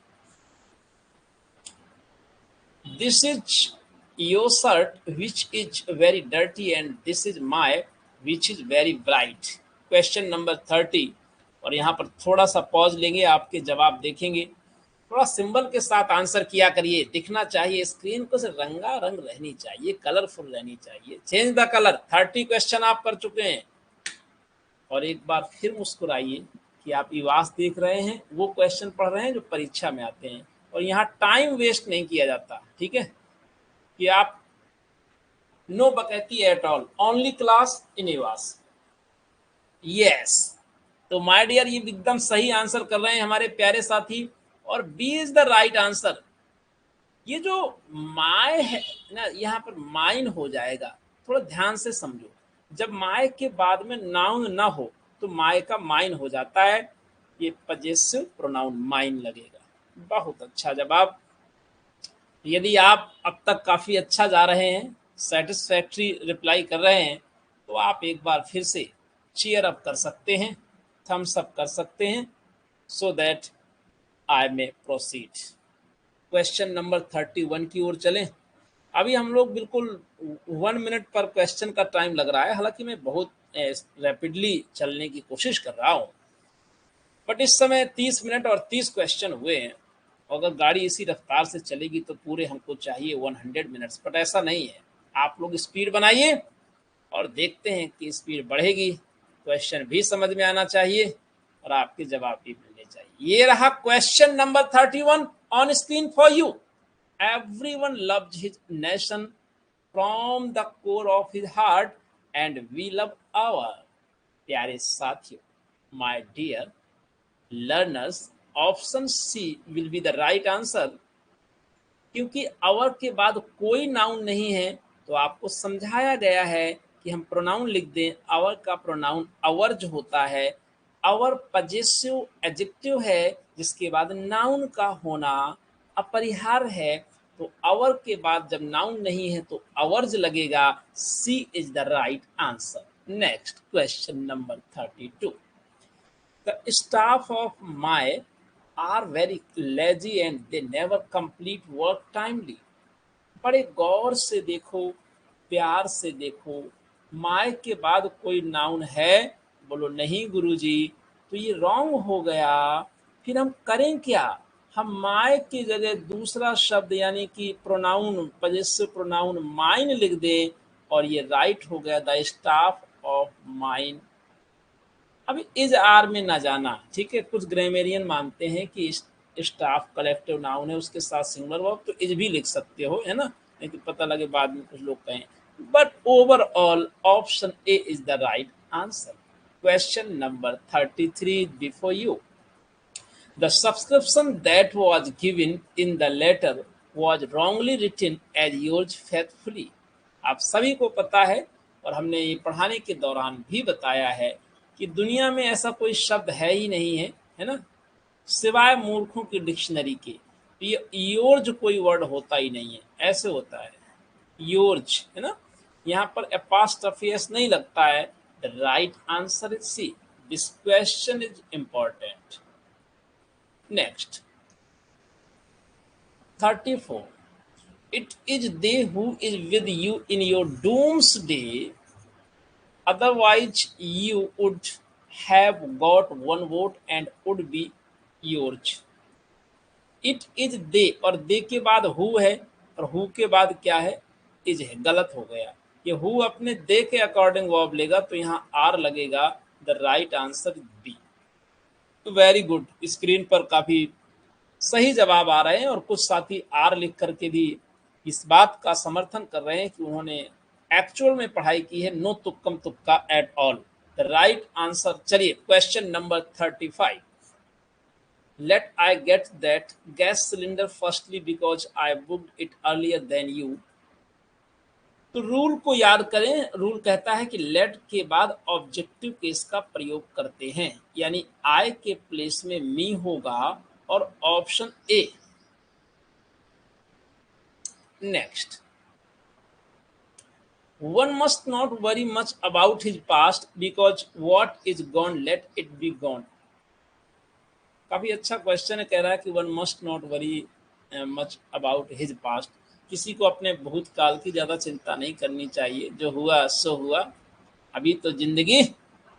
Speaker 1: This is your shirt which is very dirty and this is my which is very bright। Question number 30, और यहाँ पर थोड़ा सा पॉज लेंगे, आपके जवाब देखेंगे। थोड़ा सिंबल के साथ आंसर किया करिए, दिखना चाहिए स्क्रीन को, से रंगा रंग रहनी चाहिए, कलरफुल रहनी चाहिए। Change the colour. 30 क्वेश्चन आप कर चुके हैं। और एक बार फिर मुस्कुराइए कि आप ईवास देख रहे हैं, वो क्वेश्चन पढ़ रहे हैं जो परीक्षा में आते हैं। और यहाँ टाइम वेस्ट नहीं किया जाता, ठीक है? कि आप नो बकैती at all, only class in ईवास। यस, तो माय डियर, ये एकदम सही आंसर कर रहे हैं हमारे प्यारे साथी, और b is the right answer. ये जो माय है ना, यहाँ पर माइन हो जाएगा, थोड़ा ध्यान से समझो। जब माय के बाद में नाउन ना हो तो माय का माइन हो जाता है, ये पजेसिव प्रोनाउन माइन लगेगा। बहुत अच्छा जवाब। यदि आप अब तक काफ़ी अच्छा जा रहे हैं, सेटिस्फैक्ट्री रिप्लाई कर रहे हैं, तो आप एक बार फिर से चीयर अप कर सकते हैं, थम्स अप कर सकते हैं, so that I may proceed. Question number 31 की ओर चलें। अभी हम लोग बिल्कुल 1 मिनट पर क्वेश्चन का टाइम लग रहा है, हालांकि मैं बहुत रैपिडली चलने की कोशिश कर रहा हूँ, बट इस समय 30 मिनट और 30 क्वेश्चन हुए हैं। अगर गाड़ी इसी रफ्तार से चलेगी तो पूरे हमको चाहिए 100 मिनट्स, बट ऐसा नहीं है। आप लोग स्पीड बनाइए और देखते हैं कि स्पीड बढ़ेगी, क्वेश्चन भी समझ में आना चाहिए और आपके जवाब भी मिलने चाहिए। ये रहा question number 31 on screen for you. Everyone loves his nation from the core of his heart and we love our. प्यारे साथियों, my dear learners, option c will be the right answer. क्योंकि आवर के बाद कोई noun नहीं है तो आपको समझाया गया है कि हम प्रोनाउन लिख दें। आवर का प्रोनाउन अवर्ज होता है। आवर पजेसिव एडजेक्टिव है जिसके बाद नाउन का होना अपरिहार्य है। तो आवर के बाद जब नाउन नहीं है तो अवर्ज लगेगा। C is the right answer. Next question number 32। The staff of my are very lazy and they never complete work timely. बड़े गौर से देखो, प्यार से देखो। माय के बाद कोई नाउन है? बोलो नहीं गुरुजी, तो ये रॉन्ग हो गया। फिर हम करें क्या? हम माय की जगह दूसरा शब्द यानी कि प्रोनाउन, पजेसिव प्रोनाउन माइन लिख दें और ये राइट हो गया, द स्टाफ ऑफ माइन। अभी इज आर में ना जाना, ठीक है। कुछ ग्रामेरियन मानते हैं कि स्टाफ कलेक्टिव नाउन है, उसके साथ सिंगुलर वर्ब तो इज भी लिख सकते हो, है ना, नहीं तो पता लगे बाद में कुछ लोग कहें। But overall option A is the right answer. Question number 33 before you. The subscription that was given in the letter was wrongly written as yours faithfully. आप सभी को पता है और हमने ये पढ़ाने के दौरान भी बताया है कि दुनिया में ऐसा कोई शब्द है ही नहीं है ना, सिवाय मूर्खों की डिक्शनरी के। तो ये योर्ज कोई वर्ड होता ही नहीं है, ऐसे होता है योर्ज, है ना। यहाँ पर एपास्ट्रफी एस नहीं लगता है। The right answer is c. This question is important. Next, 34. It is they who is with you in your doomsday. Otherwise, you would have got one vote and would be yours. It is they और they के बाद who है और who के बाद क्या है? is है। गलत हो गया। ये who अपने they के अकॉर्डिंग वर्ब लेगा तो यहाँ r लगेगा। The right answer is b. तो वेरी गुड, स्क्रीन पर काफी सही जवाब आ रहे हैं और कुछ साथी आर लिख करके भी इस बात का समर्थन कर रहे हैं कि उन्होंने एक्चुअल में पढ़ाई की है, नो तुक्कम तुक्का at all. The right answer. चलिए question number 35। Let I get that gas cylinder firstly because I booked it earlier then you. तो रूल को याद करें। रूल कहता है कि लेट के बाद ऑब्जेक्टिव केस का प्रयोग करते हैं, यानी आई के प्लेस में मी होगा और option A. Next, one must not worry much about his past because what is gone let it be gone. काफी अच्छा क्वेश्चन है। कह रहा है कि one must not worry much about his past. किसी को अपने भूतकाल की ज्यादा चिंता नहीं करनी चाहिए। जो हुआ सो हुआ, अभी तो जिंदगी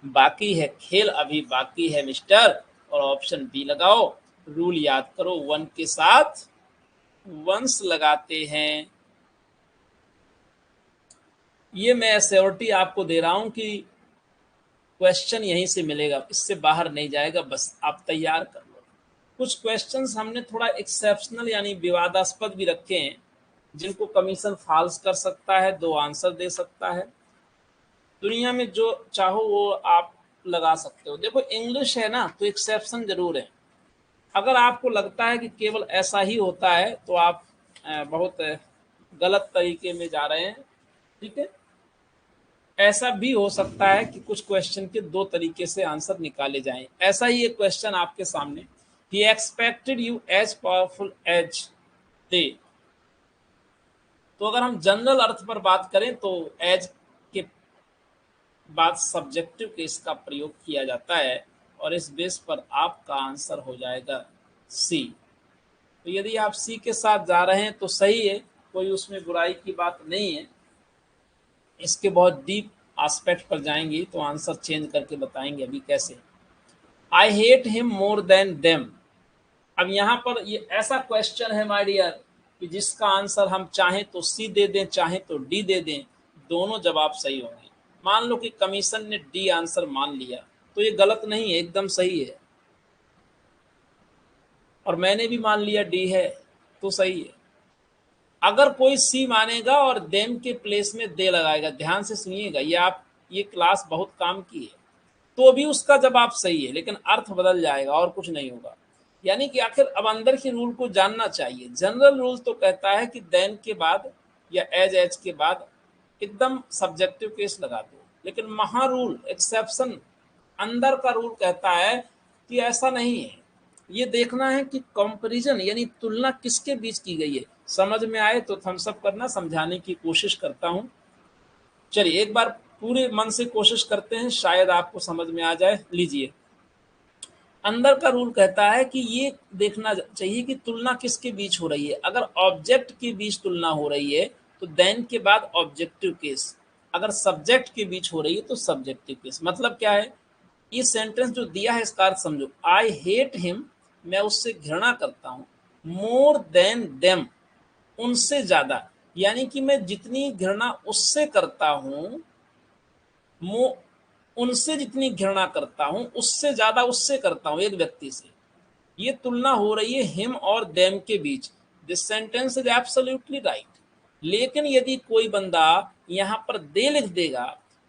Speaker 1: बाकी है, खेल अभी बाकी है मिस्टर। और ऑप्शन बी लगाओ। रूल याद करो, वन के साथ वंस लगाते हैं। ये मैं एश्योरिटी आपको दे रहा हूं कि क्वेश्चन यहीं से मिलेगा, इससे बाहर नहीं जाएगा, बस आप तैयार कर लो। कुछ क्वेश्चंस हमने थोड़ा एक्सेप्शनल यानी विवादास्पद भी रखे हैं, जिनको कमीशन फॉल्स कर सकता है, 2 आंसर दे सकता है। दुनिया में जो चाहो वो आप लगा सकते हो। देखो इंग्लिश है ना, तो एक्सेप्शन जरूर है। अगर आपको लगता है कि केवल ऐसा ही होता है तो आप बहुत गलत तरीके में जा रहे हैं, ठीक है। ऐसा भी हो सकता है कि कुछ क्वेश्चन के 2 तरीके से आंसर निकाले जाएं। ऐसा ही एक क्वेश्चन आपके सामने, he expected you as powerful as they. तो अगर हम जनरल अर्थ पर बात करें तो एज के बाद सब्जेक्टिव केस का प्रयोग किया जाता है और इस बेस पर आपका आंसर हो जाएगा सी। तो यदि आप सी के साथ जा रहे हैं तो सही है, कोई उसमें बुराई की बात नहीं है। इसके बहुत डीप एस्पेक्ट पर जाएंगे तो आंसर चेंज करके बताएंगे अभी कैसे। I hate him more than them. अब यहाँ पर ये ऐसा क्वेश्चन है माय डियर कि जिसका आंसर हम चाहें तो सी दे दें, चाहें तो डी दे दें, दोनों जवाब सही होंगे। मान लो कि कमीशन ने डी आंसर मान लिया तो ये गलत नहीं है, एकदम सही है। और मैंने भी मान लिया डी है तो सही है। अगर कोई सी मानेगा और देम के प्लेस में दे लगाएगा, ध्यान से सुनिएगा, ये क्लास बहुत काम की है। तो भी उसका जवाब सही है, लेकिन अर्थ बदल जाएगा और कुछ नहीं होगा। यानी कि आखिर अब अंदर के रूल को जानना चाहिए। जनरल रूल तो कहता है कि देन के बाद या एज के बाद एकदम सब्जेक्टिव केस लगा दो, लेकिन महा रूल एक्सेप्शन अंदर का रूल कहता है कि ऐसा नहीं है। ये देखना है कि कंपैरिजन यानी तुलना किसके बीच की गई है। समझ में आए तो थम्स अप करना, समझाने की कोशिश करता हूं। चलिए एक बार पूरे मन से कोशिश करते हैं, शायद आपको समझ में आ जाए। लीजिए, अंदर का रूल कहता है कि ये देखना चाहिए कि तुलना किसके बीच हो रही है। अगर ऑब्जेक्ट के बीच तुलना हो रही है तो देन के बाद ऑब्जेक्टिव केस, अगर सब्जेक्ट के बीच हो रही है तो सब्जेक्टिव केस। मतलब क्या है, ये सेंटेंस जो दिया है इसका अर्थ समझो। आई हेट हिम, मैं उससे घृणा करता हूं, मोर देन देम, उनसे ज्यादा, यानी कि मैं जितनी घृणा उससे करता हूं, उनसे जितनी घृणा करता हूं उससे ज्यादा उससे करता हूं, एक व्यक्ति से। ये तुलना हो रही है हिम और देम के बीच। This sentence is absolutely right. लेकिन यदि कोई बंदा यहां पर दे लिख देगा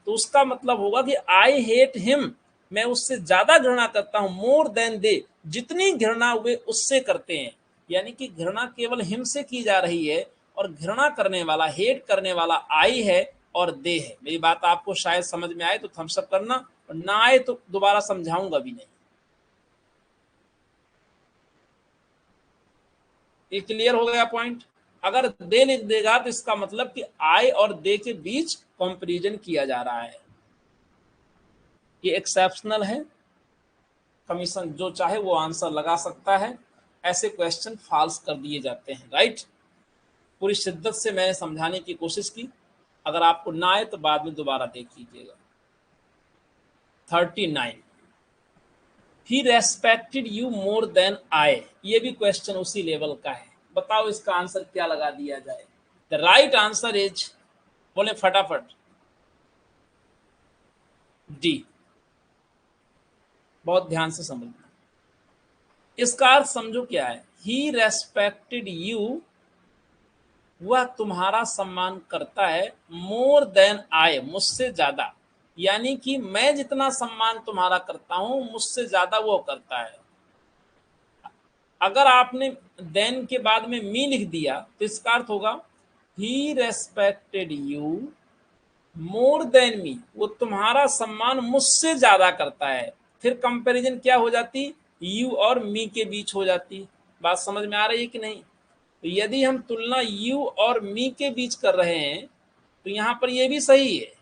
Speaker 1: तो उसका मतलब होगा कि आई हेट हिम, मैं उससे ज्यादा घृणा करता हूं, मोर देन दे, जितनी घृणा वे उससे करते हैं। यानी कि घृणा केवल हिम से की जा रही है और घृणा करने वाला, हेट करने वाला आई है और दे है। मेरी बात आपको शायद समझ में आए तो थम्स अप करना, और ना आए तो दोबारा समझाऊंगा भी नहीं। ये क्लियर हो गया पॉइंट। अगर दे लिख देगा तो इसका मतलब कि आई और दे के बीच कंपैरिजन किया जा रहा है। ये एक्सेप्शनल है। कमीशन जो चाहे वो आंसर लगा सकता है। ऐसे क्वेश्चन फॉल्स कर दिए जाते हैं, राइट। पूरी शिद्दत से मैंने समझाने की कोशिश की। अगर आपको ना आए तो बाद में दोबारा देख लीजिएगा। 39, he respected you more than I, ये भी क्वेश्चन उसी लेवल का है। बताओ इसका आंसर क्या लगा दिया जाए। द राइट आंसर इज, बोले फटाफट, डी। बहुत ध्यान से समझना। इसका अर्थ समझो क्या है। ही रेस्पेक्टेड यू, वह तुम्हारा सम्मान करता है, मोर देन आई, मुझसे ज्यादा, यानी कि मैं जितना सम्मान तुम्हारा करता हूं मुझसे ज्यादा वो करता है। अगर आपने देन के बाद में मी लिख दिया तो इसका अर्थ होगा he respected you more than me, वो तुम्हारा सम्मान मुझसे ज्यादा करता है। फिर कंपैरिजन क्या हो जाती, यू और मी के बीच हो जाती। बात समझ में आ रही है कि नहीं। तो यदि हम तुलना यू और मी के बीच कर रहे हैं तो यहाँ पर ये भी सही है।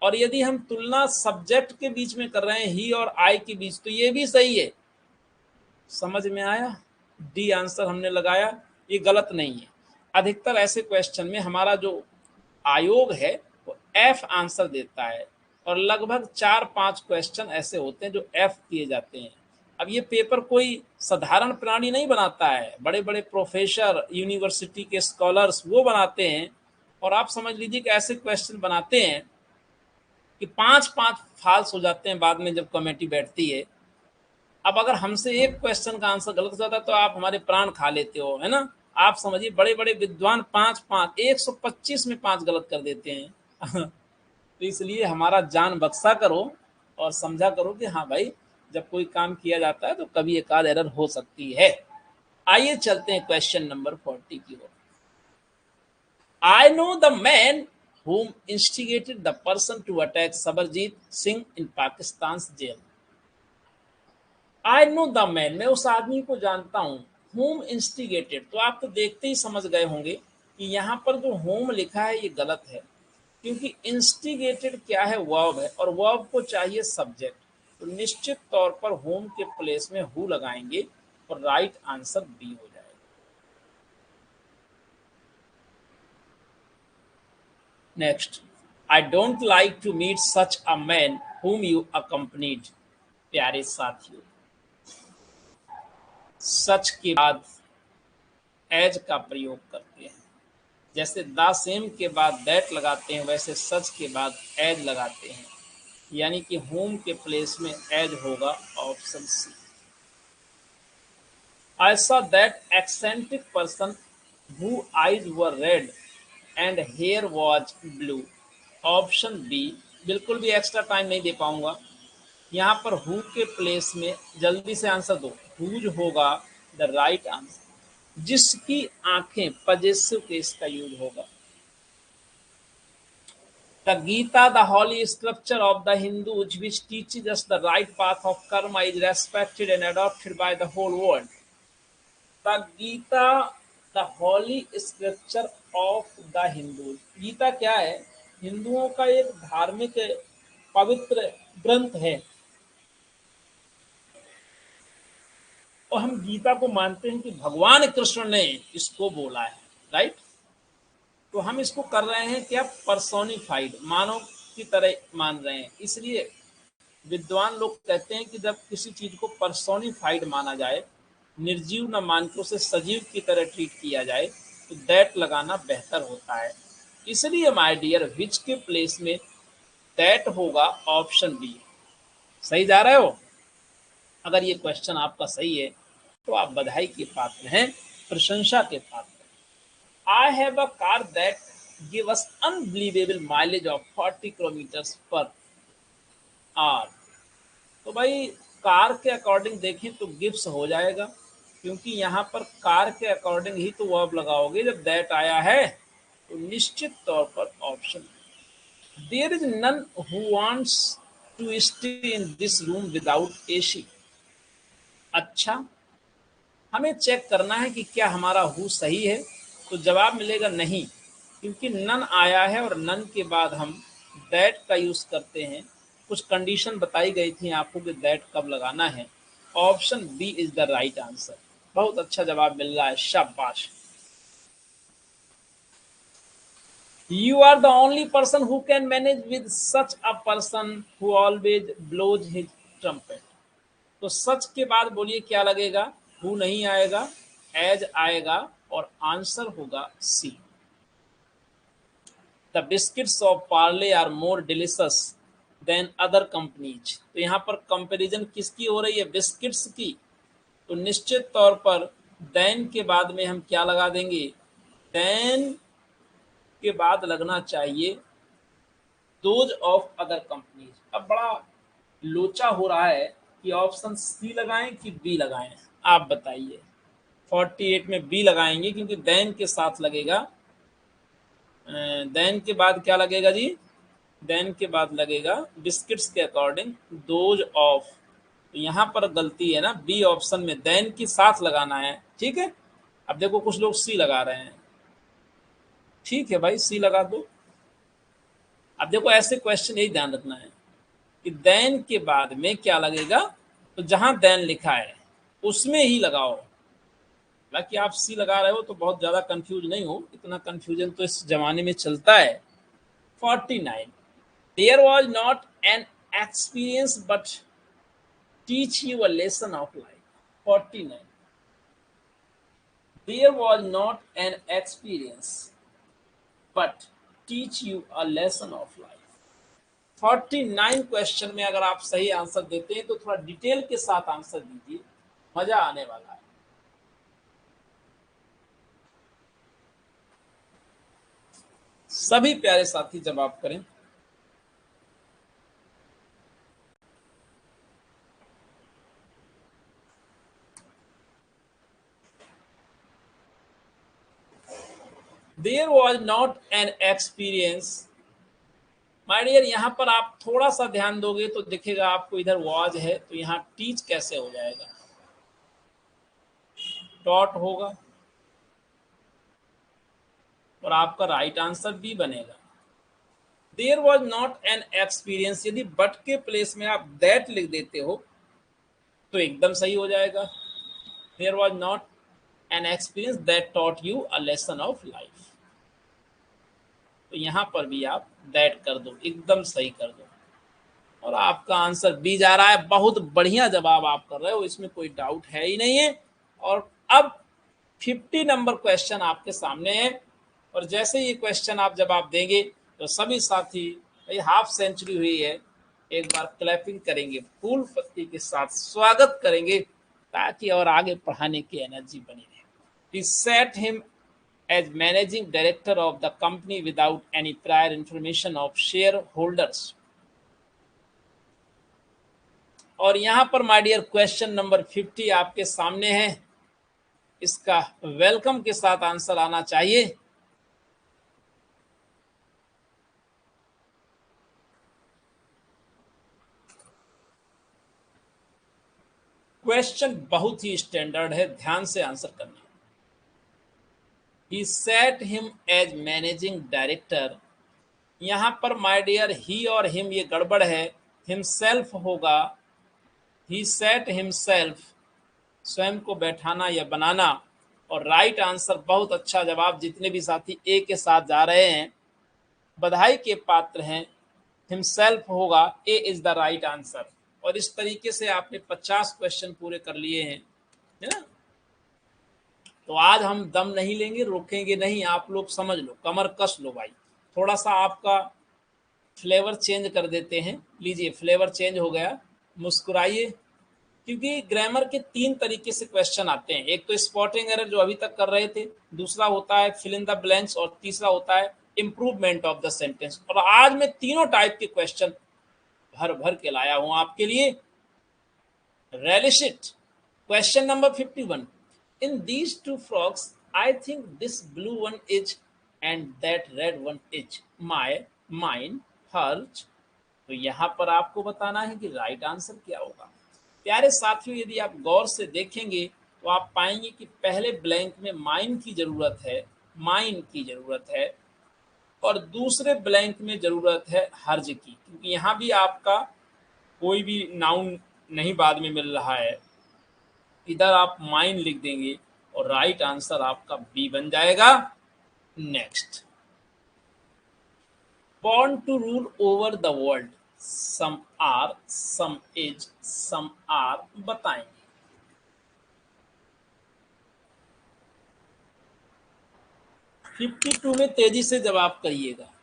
Speaker 1: और यदि हम तुलना सब्जेक्ट के बीच में कर रहे हैं, ही और आई के बीच, तो ये भी सही है। समझ में आया। डी आंसर हमने लगाया, ये गलत नहीं है। अधिकतर ऐसे क्वेश्चन में हमारा जो आयोग है वो एफ आंसर देता है, और लगभग 4-5 क्वेश्चन ऐसे होते हैं जो एफ किए जाते हैं। अब ये पेपर कोई साधारण प्राणी नहीं बनाता है, बड़े बड़े प्रोफेसर, यूनिवर्सिटी के स्कॉलर्स वो बनाते हैं। और आप समझ लीजिए कि ऐसे क्वेश्चन बनाते हैं कि 5-5 फॉल्स हो जाते हैं बाद में जब कमेटी बैठती है। अब अगर हमसे एक क्वेश्चन का आंसर गलत हो जाता है तो आप हमारे प्राण खा लेते हो, है ना। आप समझिए बड़े बड़े विद्वान 5-5 125 में 5 गलत कर देते हैं। तो इसलिए हमारा जान बख्शा करो और समझा करो कि हाँ भाई, जब कोई काम किया जाता है तो कभी एक आध एरर हो सकती है। आइए चलते हैं क्वेश्चन नंबर 40 की ओर। I know the man whom instigated the person to attack Sabarjit Singh in Pakistan's jail. I know the man, मैं उस आदमी को जानता हूं। होम इंस्टिगेटेड, तो आप तो देखते ही समझ गए होंगे कि यहाँ पर जो होम लिखा है ये गलत है, क्योंकि इंस्टिगेटेड क्या है, वर्ब है, और वर्ब को चाहिए सब्जेक्ट। तो निश्चित तौर पर होम के प्लेस में हु लगाएंगे और राइट आंसर बी हो जाएगा। Next, I don't like to meet such a man whom you accompanied. प्यारे साथियों, सच के बाद एज का प्रयोग करते हैं। जैसे द सेम के बाद दैट लगाते हैं, वैसे सच के बाद एज लगाते हैं, यानी कि होम के प्लेस में एज होगा option c. I saw that eccentric person whose eyes were red and hair was blue, option b. बिल्कुल भी एक्स्ट्रा टाइम नहीं दे पाऊंगा। यहाँ पर हु के प्लेस में जल्दी से आंसर दो, हुज होगा द राइट आंसर। जिसकी आंखें, पजेसिव केस का यूज होगा। The Gita, the holy scripture of the Hindus, which teaches us the right path of karma, is respected and adopted by the whole world. The Gita, the holy scripture of the Hindus. Gita क्या है? हिंदुओं का एक धार्मिक पवित्र ग्रंथ है और हम गीता को मानते हैं कि भगवान कृष्ण ने इसको बोला है, राइट। तो हम इसको कर रहे हैं क्या, पर्सोनिफाइड, मानव की तरह मान रहे हैं। इसलिए विद्वान लोग कहते हैं कि जब किसी चीज को पर्सोनिफाइड माना जाए, निर्जीव न मान के उसे सजीव की तरह ट्रीट किया जाए, तो दैट लगाना बेहतर होता है। इसलिए माय डियर, विच के प्लेस में दैट होगा ऑप्शन बी। सही जा रहे हो? अगर ये क्वेश्चन आपका सही है तो आप बधाई के पात्र हैं, प्रशंसा के पात्र। I have a car that give us unbelievable mileage of 40 kilometers per hour। तो भाई कार के अकॉर्डिंग देखें तो गिव्स हो जाएगा, क्योंकि यहाँ पर कार के अकॉर्डिंग ही तो वर्ब लगाओगे जब दैट आया है, तो निश्चित तौर पर option. There is none who wants to stay in this room without AC. अच्छा, हमें चेक करना है कि क्या हमारा हु सही है, तो जवाब मिलेगा नहीं, क्योंकि नन आया है और नन के बाद हम दैट का यूज करते हैं। कुछ कंडीशन बताई गई थी आपको कि दैट कब लगाना है। Option b is the right answer. बहुत अच्छा जवाब मिल रहा है, शाबाश। You are the only person who can manage with such a person who always blows his trumpet. तो सच के बाद बोलिए क्या लगेगा, हु नहीं आएगा, एज आएगा और आंसर होगा C. The biscuits of Parle are more delicious than other companies. तो यहाँ पर कंपैरिजन किसकी हो रही है, बिस्किट्स की। तो निश्चित तौर पर देन के बाद में हम क्या लगा देंगे, देन के बाद लगना चाहिए दोज ऑफ अदर कंपनीज। अब बड़ा लोचा हो रहा है कि ऑप्शन सी लगाएं कि बी लगाएं, आप बताइए। 48 में बी लगाएंगे, क्योंकि देन के साथ लगेगा। देन के बाद क्या लगेगा जी, देन के बाद लगेगा बिस्किट्स के अकॉर्डिंग दोज ऑफ। तो यहाँ पर गलती है ना, बी ऑप्शन में देन के साथ लगाना है, ठीक है। अब देखो कुछ लोग सी लगा रहे हैं, ठीक है भाई सी लगा दो। अब देखो ऐसे क्वेश्चन यही ध्यान रखना है कि देन के बाद में क्या लगेगा, तो जहां देन लिखा है उसमें ही लगाओ। बाकी आप सी लगा रहे हो तो बहुत ज्यादा कंफ्यूज नहीं हो, इतना कंफ्यूजन तो इस जमाने में चलता है। 49, there was not an experience but teach you a lesson of life. 49, there was not an experience but teach you a lesson of life. 49 question में अगर आप सही आंसर देते हैं तो थोड़ा डिटेल के साथ आंसर दीजिए, मजा आने वाला है। सभी प्यारे साथी जवाब करें। There was not an experience, my dear, यहाँ पर आप थोड़ा सा ध्यान दोगे तो दिखेगा आपको, इधर वॉज है तो यहाँ टीच कैसे हो जाएगा, डॉट होगा और आपका राइट आंसर बी बनेगा। There was not an experience, यदि बट के प्लेस में आप दैट लिख देते हो तो एकदम सही हो जाएगा। There was not an experience that taught you a lesson of life. तो यहाँ पर भी आप दैट कर दो, एकदम सही कर दो और आपका आंसर बी जा रहा है। बहुत बढ़िया जवाब आप कर रहे हो, इसमें कोई डाउट है ही नहीं है। और अब 50 नंबर क्वेश्चन आपके सामने है और जैसे ये क्वेश्चन आप जवाब देंगे तो सभी साथी, भाई हाफ सेंचुरी हुई है, एक बार क्लैपिंग करेंगे, फूल पत्ती के साथ स्वागत करेंगे ताकि और आगे पढ़ाने की एनर्जी बनी रहे। We set him as managing director of the company without any prior information of shareholders। और यहां पर माय डियर क्वेश्चन नंबर 50 आपके सामने है। इसका वेलकम के साथ आंसर आना चाहिए। क्वेश्चन बहुत ही स्टैंडर्ड है, ध्यान से आंसर करना। He set him as managing director. यहां पर माय डियर ही और हिम ये गड़बड़ है, हिमसेल्फ होगा। ही सेट हिमसेल्फ, स्वयं को बैठाना या बनाना। और राइट आंसर, बहुत अच्छा जवाब। जितने भी साथी ए के साथ जा रहे हैं बधाई के पात्र हैं। हिमसेल्फ होगा, ए इज द राइट आंसर। और इस तरीके से आपने 50 क्वेश्चन पूरे कर लिए हैं, है ना। तो आज हम दम नहीं लेंगे, रोकेंगे नहीं। आप लोग समझ लो, कमर कस लो भाई। थोड़ा सा आपका फ्लेवर चेंज कर देते हैं। लीजिए, फ्लेवर चेंज हो गया। मुस्कुराइए, क्योंकि ग्रामर के 3 तरीके से क्वेश्चन आते हैं। एक तो स्पॉटिंग एरर जो अभी तक कर रहे थे, दूसरा होता है फिल इन द ब्लैंक्स, और तीसरा होता है इंप्रूवमेंट ऑफ द सेंटेंस। और आज मैं तीनों टाइप के क्वेश्चन भर भर के लाया हूं आपके लिए। Relish it. Question number 51. In these two frogs, I think this blue one is and that red one is. My, mine, hers. तो यहाँ पर आपको बताना है कि राइट आंसर क्या होगा। प्यारे साथियों, यदि आप गौर से देखेंगे तो आप पाएंगे कि पहले ब्लैंक में माइन की जरूरत है, माइन की जरूरत है, और दूसरे ब्लैंक में जरूरत है हर्ज की, क्योंकि यहाँ भी आपका कोई भी नाउन नहीं बाद में मिल रहा है। इधर आप माइन लिख देंगे और राइट आंसर आपका बी बन जाएगा। Next, born to rule over the world, some are, some is, some are, बताएंगे। फिफ्टी टू में तेजी से जवाब करिएगा।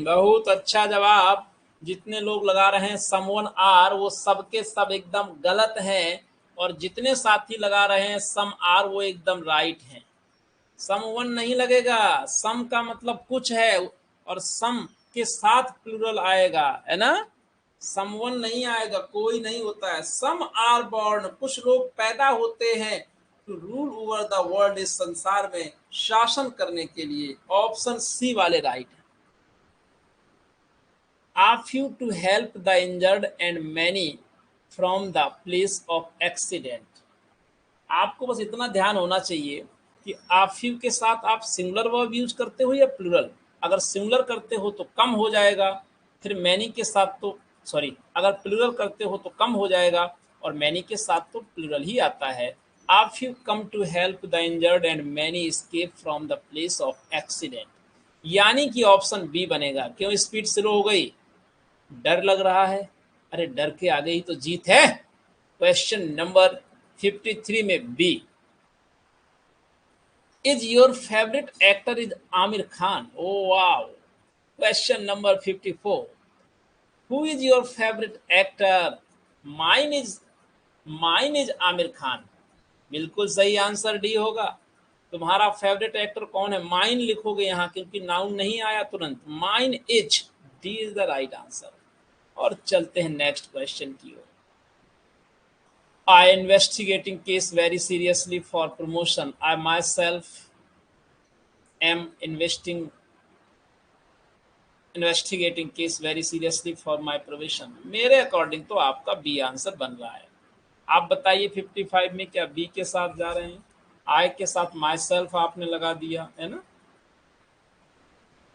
Speaker 1: बहुत अच्छा जवाब। जितने लोग लगा रहे हैं समवन आर, वो सबके सब एकदम गलत हैं। और जितने साथी लगा रहे हैं सम आर, वो एकदम राइट हैं। सम वन नहीं लगेगा। सम का मतलब कुछ है, और सम के साथ प्लूरल आएगा, है ना। सम वन नहीं आएगा, कोई नहीं होता है। सम आर बॉर्न, कुछ लोग पैदा होते हैं to rule over the world, इस संसार में शासन करने के लिए। ऑप्शन सी वाले राइट है। A few to help the injured and many from the place of accident. आपको बस इतना ध्यान होना चाहिए कि आ फ्यू के साथ आप सिंगुलर वर्ब यूज करते हो या प्लूरल। अगर सिंगुलर करते हो तो कम हो जाएगा, फिर मैनी के साथ तो सॉरी, अगर प्लूरल करते हो तो कम हो जाएगा, और मैनी के साथ तो प्लूरल ही आता है। A few come to help the injured and many escape from the place of accident, यानी कि ऑप्शन बी बनेगा। क्यों स्पीड स्लो हो गई? डर लग रहा है? अरे डर के आगे ही तो जीत है। क्वेश्चन नंबर 53 में b. Is your favourite actor is Aamir Khan? Oh wow. Question number 54। Who is your favourite actor? Mine is mine is Aamir Khan. बिल्कुल सही आंसर डी होगा। तुम्हारा फेवरेट एक्टर कौन है? माइन लिखोगे यहाँ, क्योंकि नाउन नहीं आया तुरंत। Mine is, D is the right answer. और चलते हैं नेक्स्ट क्वेश्चन की ओर। I investigating case very seriously for promotion. I myself am investigating case very seriously for my promotion. मेरे अकॉर्डिंग तो आपका बी आंसर बन रहा है। आप बताइए 55 में क्या बी के साथ जा रहे हैं? आई के साथ माई सेल्फ आपने लगा दिया है ना,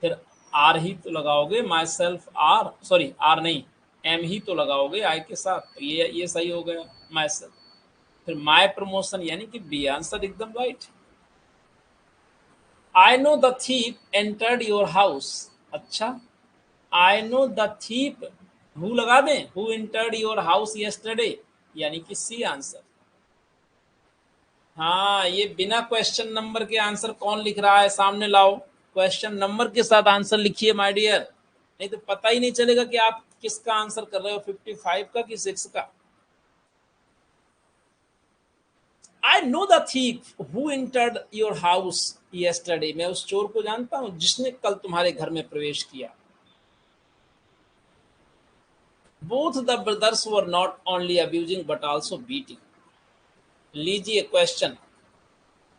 Speaker 1: फिर आर ही तो लगाओगे। Myself are, sorry are नहीं, एम ही तो लगाओगे आई के साथ। तो ये सही हो गया, माई सेल्फ। फिर माई प्रमोशन, यानी कि बी आंसर एकदम right. I know the thief entered your house. अच्छा, I know the thief, who लगा दें, who entered your house yesterday, यानी कि सी आंसर। हाँ, ये बिना क्वेश्चन नंबर के आंसर कौन लिख रहा है? सामने लाओ। क्वेश्चन नंबर के साथ आंसर लिखिए माय डियर, नहीं तो पता ही नहीं चलेगा कि आप किसका आंसर कर रहे हो, 55 का कि 6 का। I know the thief who entered your house yesterday. मैं उस चोर को जानता हूं जिसने कल तुम्हारे घर में प्रवेश किया। Both the brothers were not only abusing but also beating. लीजिए क्वेश्चन।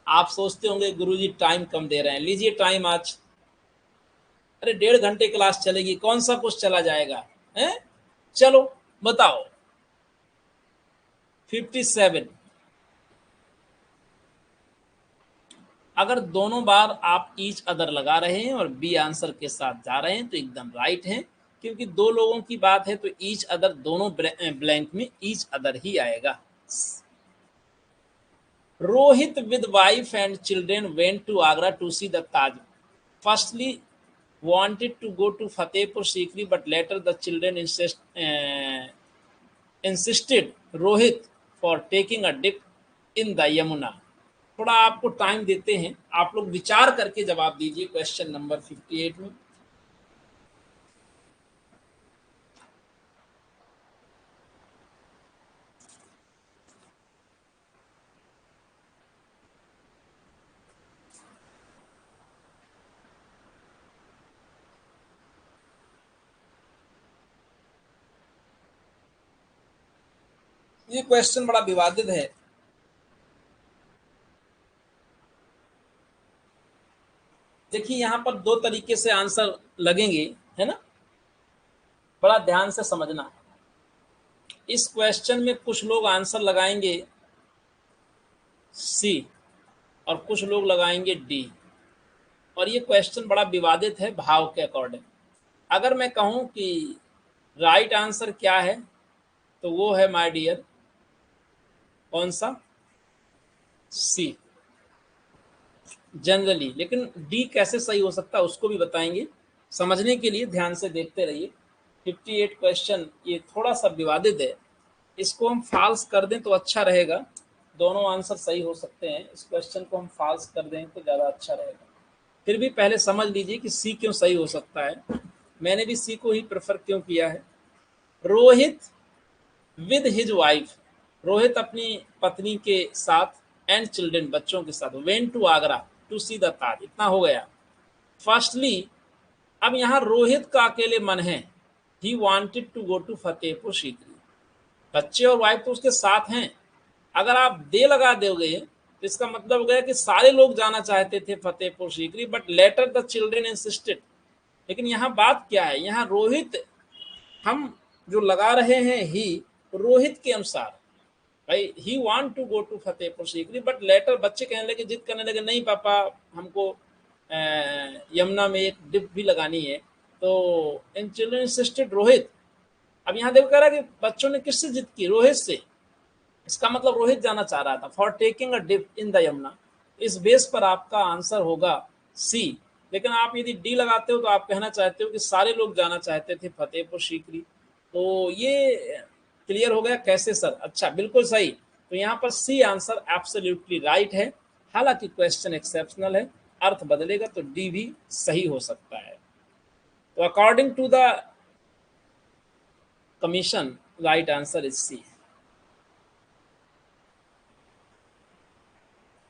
Speaker 1: आप सोचते होंगे गुरुजी टाइम कम दे रहे हैं, लीजिए टाइम आज। अरे 1.5 घंटे क्लास चलेगी, कौन सा कुछ चला जाएगा हैं? चलो बताओ। 57। अगर दोनों बार आप ईच अदर लगा रहे हैं और बी आंसर के साथ जा रहे हैं तो एकदम राइट है, क्योंकि दो लोगों की बात है तो ईच अदर दोनों ब्लैंक में ईच अदर ही आएगा। Rohit with wife and children went to Agra to see the Taj. Firstly wanted to go to Fatehpur Sikri, but later the children insisted Rohit for taking a dip in the Yamuna. थोड़ा आपको time देते हैं, आप लोग विचार करके जवाब दीजिए क्वेश्चन नंबर 58 में। ये क्वेश्चन बड़ा विवादित है। देखिए यहां पर दो तरीके से आंसर लगेंगे, है ना, बड़ा ध्यान से समझना। इस क्वेश्चन में कुछ लोग आंसर लगाएंगे सी और कुछ लोग लगाएंगे डी, और ये क्वेश्चन बड़ा विवादित है भाव के अकॉर्डिंग। अगर मैं कहूं कि राइट आंसर क्या है तो वो है माय डियर कौन सा, सी जनरली। लेकिन डी कैसे सही हो सकता है उसको भी बताएंगे, समझने के लिए ध्यान से देखते रहिए। 58 क्वेश्चन ये थोड़ा सा विवादित है, इसको हम फॉल्स कर दें तो अच्छा रहेगा, दोनों आंसर सही हो सकते हैं। इस क्वेश्चन को हम फॉल्स कर दें तो ज़्यादा अच्छा रहेगा। फिर भी पहले समझ लीजिए कि सी क्यों सही हो सकता है। मैंने भी सी को ही प्रेफर क्यों किया है। Rohit with his wife, Rohit अपनी पत्नी के साथ एंड चिल्ड्रन बच्चों के साथ went to Agra to see the Taj, इतना हो गया। फर्स्टली अब यहाँ रोहित का अकेले मन है, he wanted to go to Fatehpur Sikri, बच्चे और वाइफ तो उसके साथ हैं। अगर आप दे लगा दोगे तो इसका मतलब हो गया कि सारे लोग जाना चाहते थे Fatehpur Sikri, but later the children insisted. लेकिन यहाँ बात क्या है, यहाँ रोहित हम जो लगा रहे हैं ही रोहित के अनुसार, भाई he want to go to Fatehpur Sikri, but later बच्चे कहने लगे, जिद करने लगे, नहीं पापा हमको यमुना में एक डिप भी लगानी है। तो इन चिल्ड्रन इंसिस्टेड रोहित। अब यहाँ देखो कह रहा है कि बच्चों ने किससे जिद की, रोहित से। इसका मतलब रोहित जाना चाह रहा था for taking a dip in the Yamuna. इस बेस पर आपका आंसर होगा सी। लेकिन आप यदि डी लगाते हो तो आप कहना चाहते हो कि सारे लोग जाना चाहते थे फतेहपुर सीकरी। तो ये क्लियर हो गया कैसे सर, अच्छा बिल्कुल सही। तो यहाँ पर सी आंसर एब्सोल्युटली राइट है। हालांकि क्वेश्चन एक्सेप्शनल है, अर्थ बदलेगा तो डी भी सही हो सकता है। तो according to the commission right answer is C.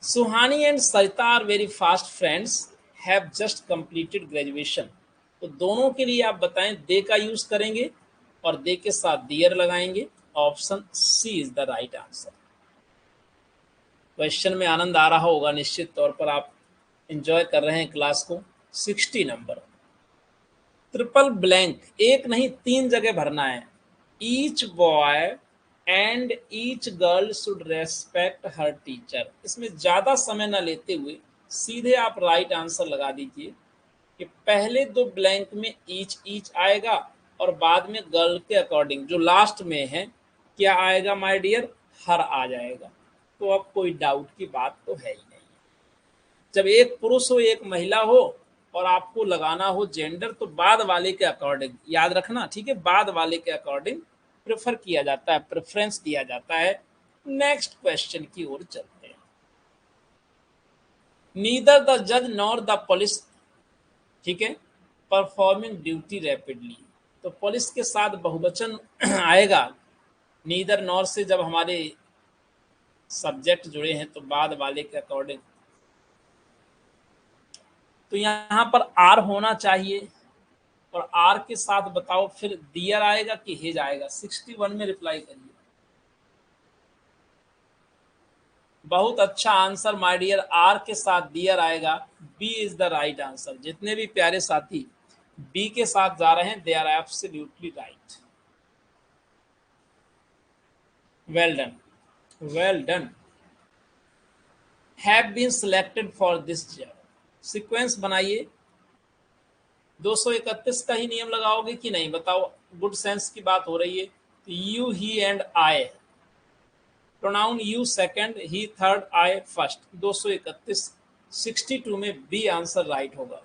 Speaker 1: Suhani and Sarita are very fast friends, have just completed graduation. तो दोनों के लिए आप बताएं, दे का यूज करेंगे और दे के साथ दियर लगाएंगे। Option C is the right answer. Question में आनंद आ रहा होगा, निश्चित तौर पर आप एंजॉय कर रहे हैं क्लास को। 60 नंबर, ट्रिपल ब्लैंक, एक नहीं 3 जगह भरना है। Each boy and each girl should respect her teacher. इसमें ज़्यादा समय न लेते हुए सीधे आप राइट आंसर लगा दीजिए कि पहले 2 ब्लैंक में ईच ईच आएगा और बाद में गर्ल के अकॉर्डिंग जो लास्ट में है क्या आएगा माय डियर, हर आ जाएगा। तो अब कोई डाउट की बात तो है ही नहीं। जब एक पुरुष हो एक महिला हो और आपको लगाना हो जेंडर, तो बाद वाले के अकॉर्डिंग याद रखना, ठीक है, बाद वाले के अकॉर्डिंग प्रेफर किया जाता है, प्रेफरेंस दिया जाता है। नेक्स्ट क्वेश्चन की ओर चलते हैं। नीदर द जज नॉर द पुलिस ठीक है, परफॉर्मिंग ड्यूटी रैपिडली, तो पुलिस के साथ बहुवचन आएगा नीदर नॉर से जब हमारे सब्जेक्ट जुड़े हैं तो बाद वाले के अकॉर्डिंग। तो यहाँ पर आर होना चाहिए और आर के साथ बताओ फिर दियर आएगा कि हेज आएगा। 61 में रिप्लाई करिए। बहुत अच्छा आंसर माय डियर, आर के साथ दियर आएगा। B is the right answer. जितने भी प्यारे साथी बी के साथ जा रहे हैं they are absolutely right. Well done, well done. Have been selected for this job, sequence बनाइए। 231 का ही नियम लगाओगे कि नहीं बताओ, गुड सेंस की बात हो रही है। You, he and I, pronoun you second, he third, I first. 231 62 में बी आंसर राइट होगा।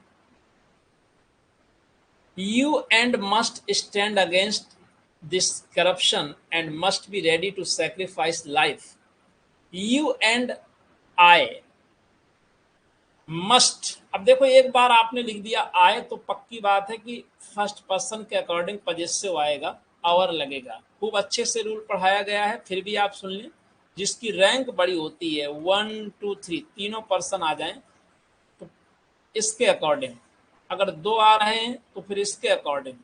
Speaker 1: You and must stand against this corruption and must be ready to sacrifice life. You and I must, अब देखो एक बार आपने लिख दिया आए तो पक्की बात है कि फर्स्ट पर्सन के अकॉर्डिंग पजेसिव आएगा, आवर लगेगा। खूब अच्छे से रूल पढ़ाया गया है, फिर भी आप सुन लें। जिसकी रैंक बड़ी होती है 1 2 3 तीनों पर्सन आ जाएं तो इसके अकॉर्डिंग, अगर 2 आ रहे हैं तो फिर इसके अकॉर्डिंग,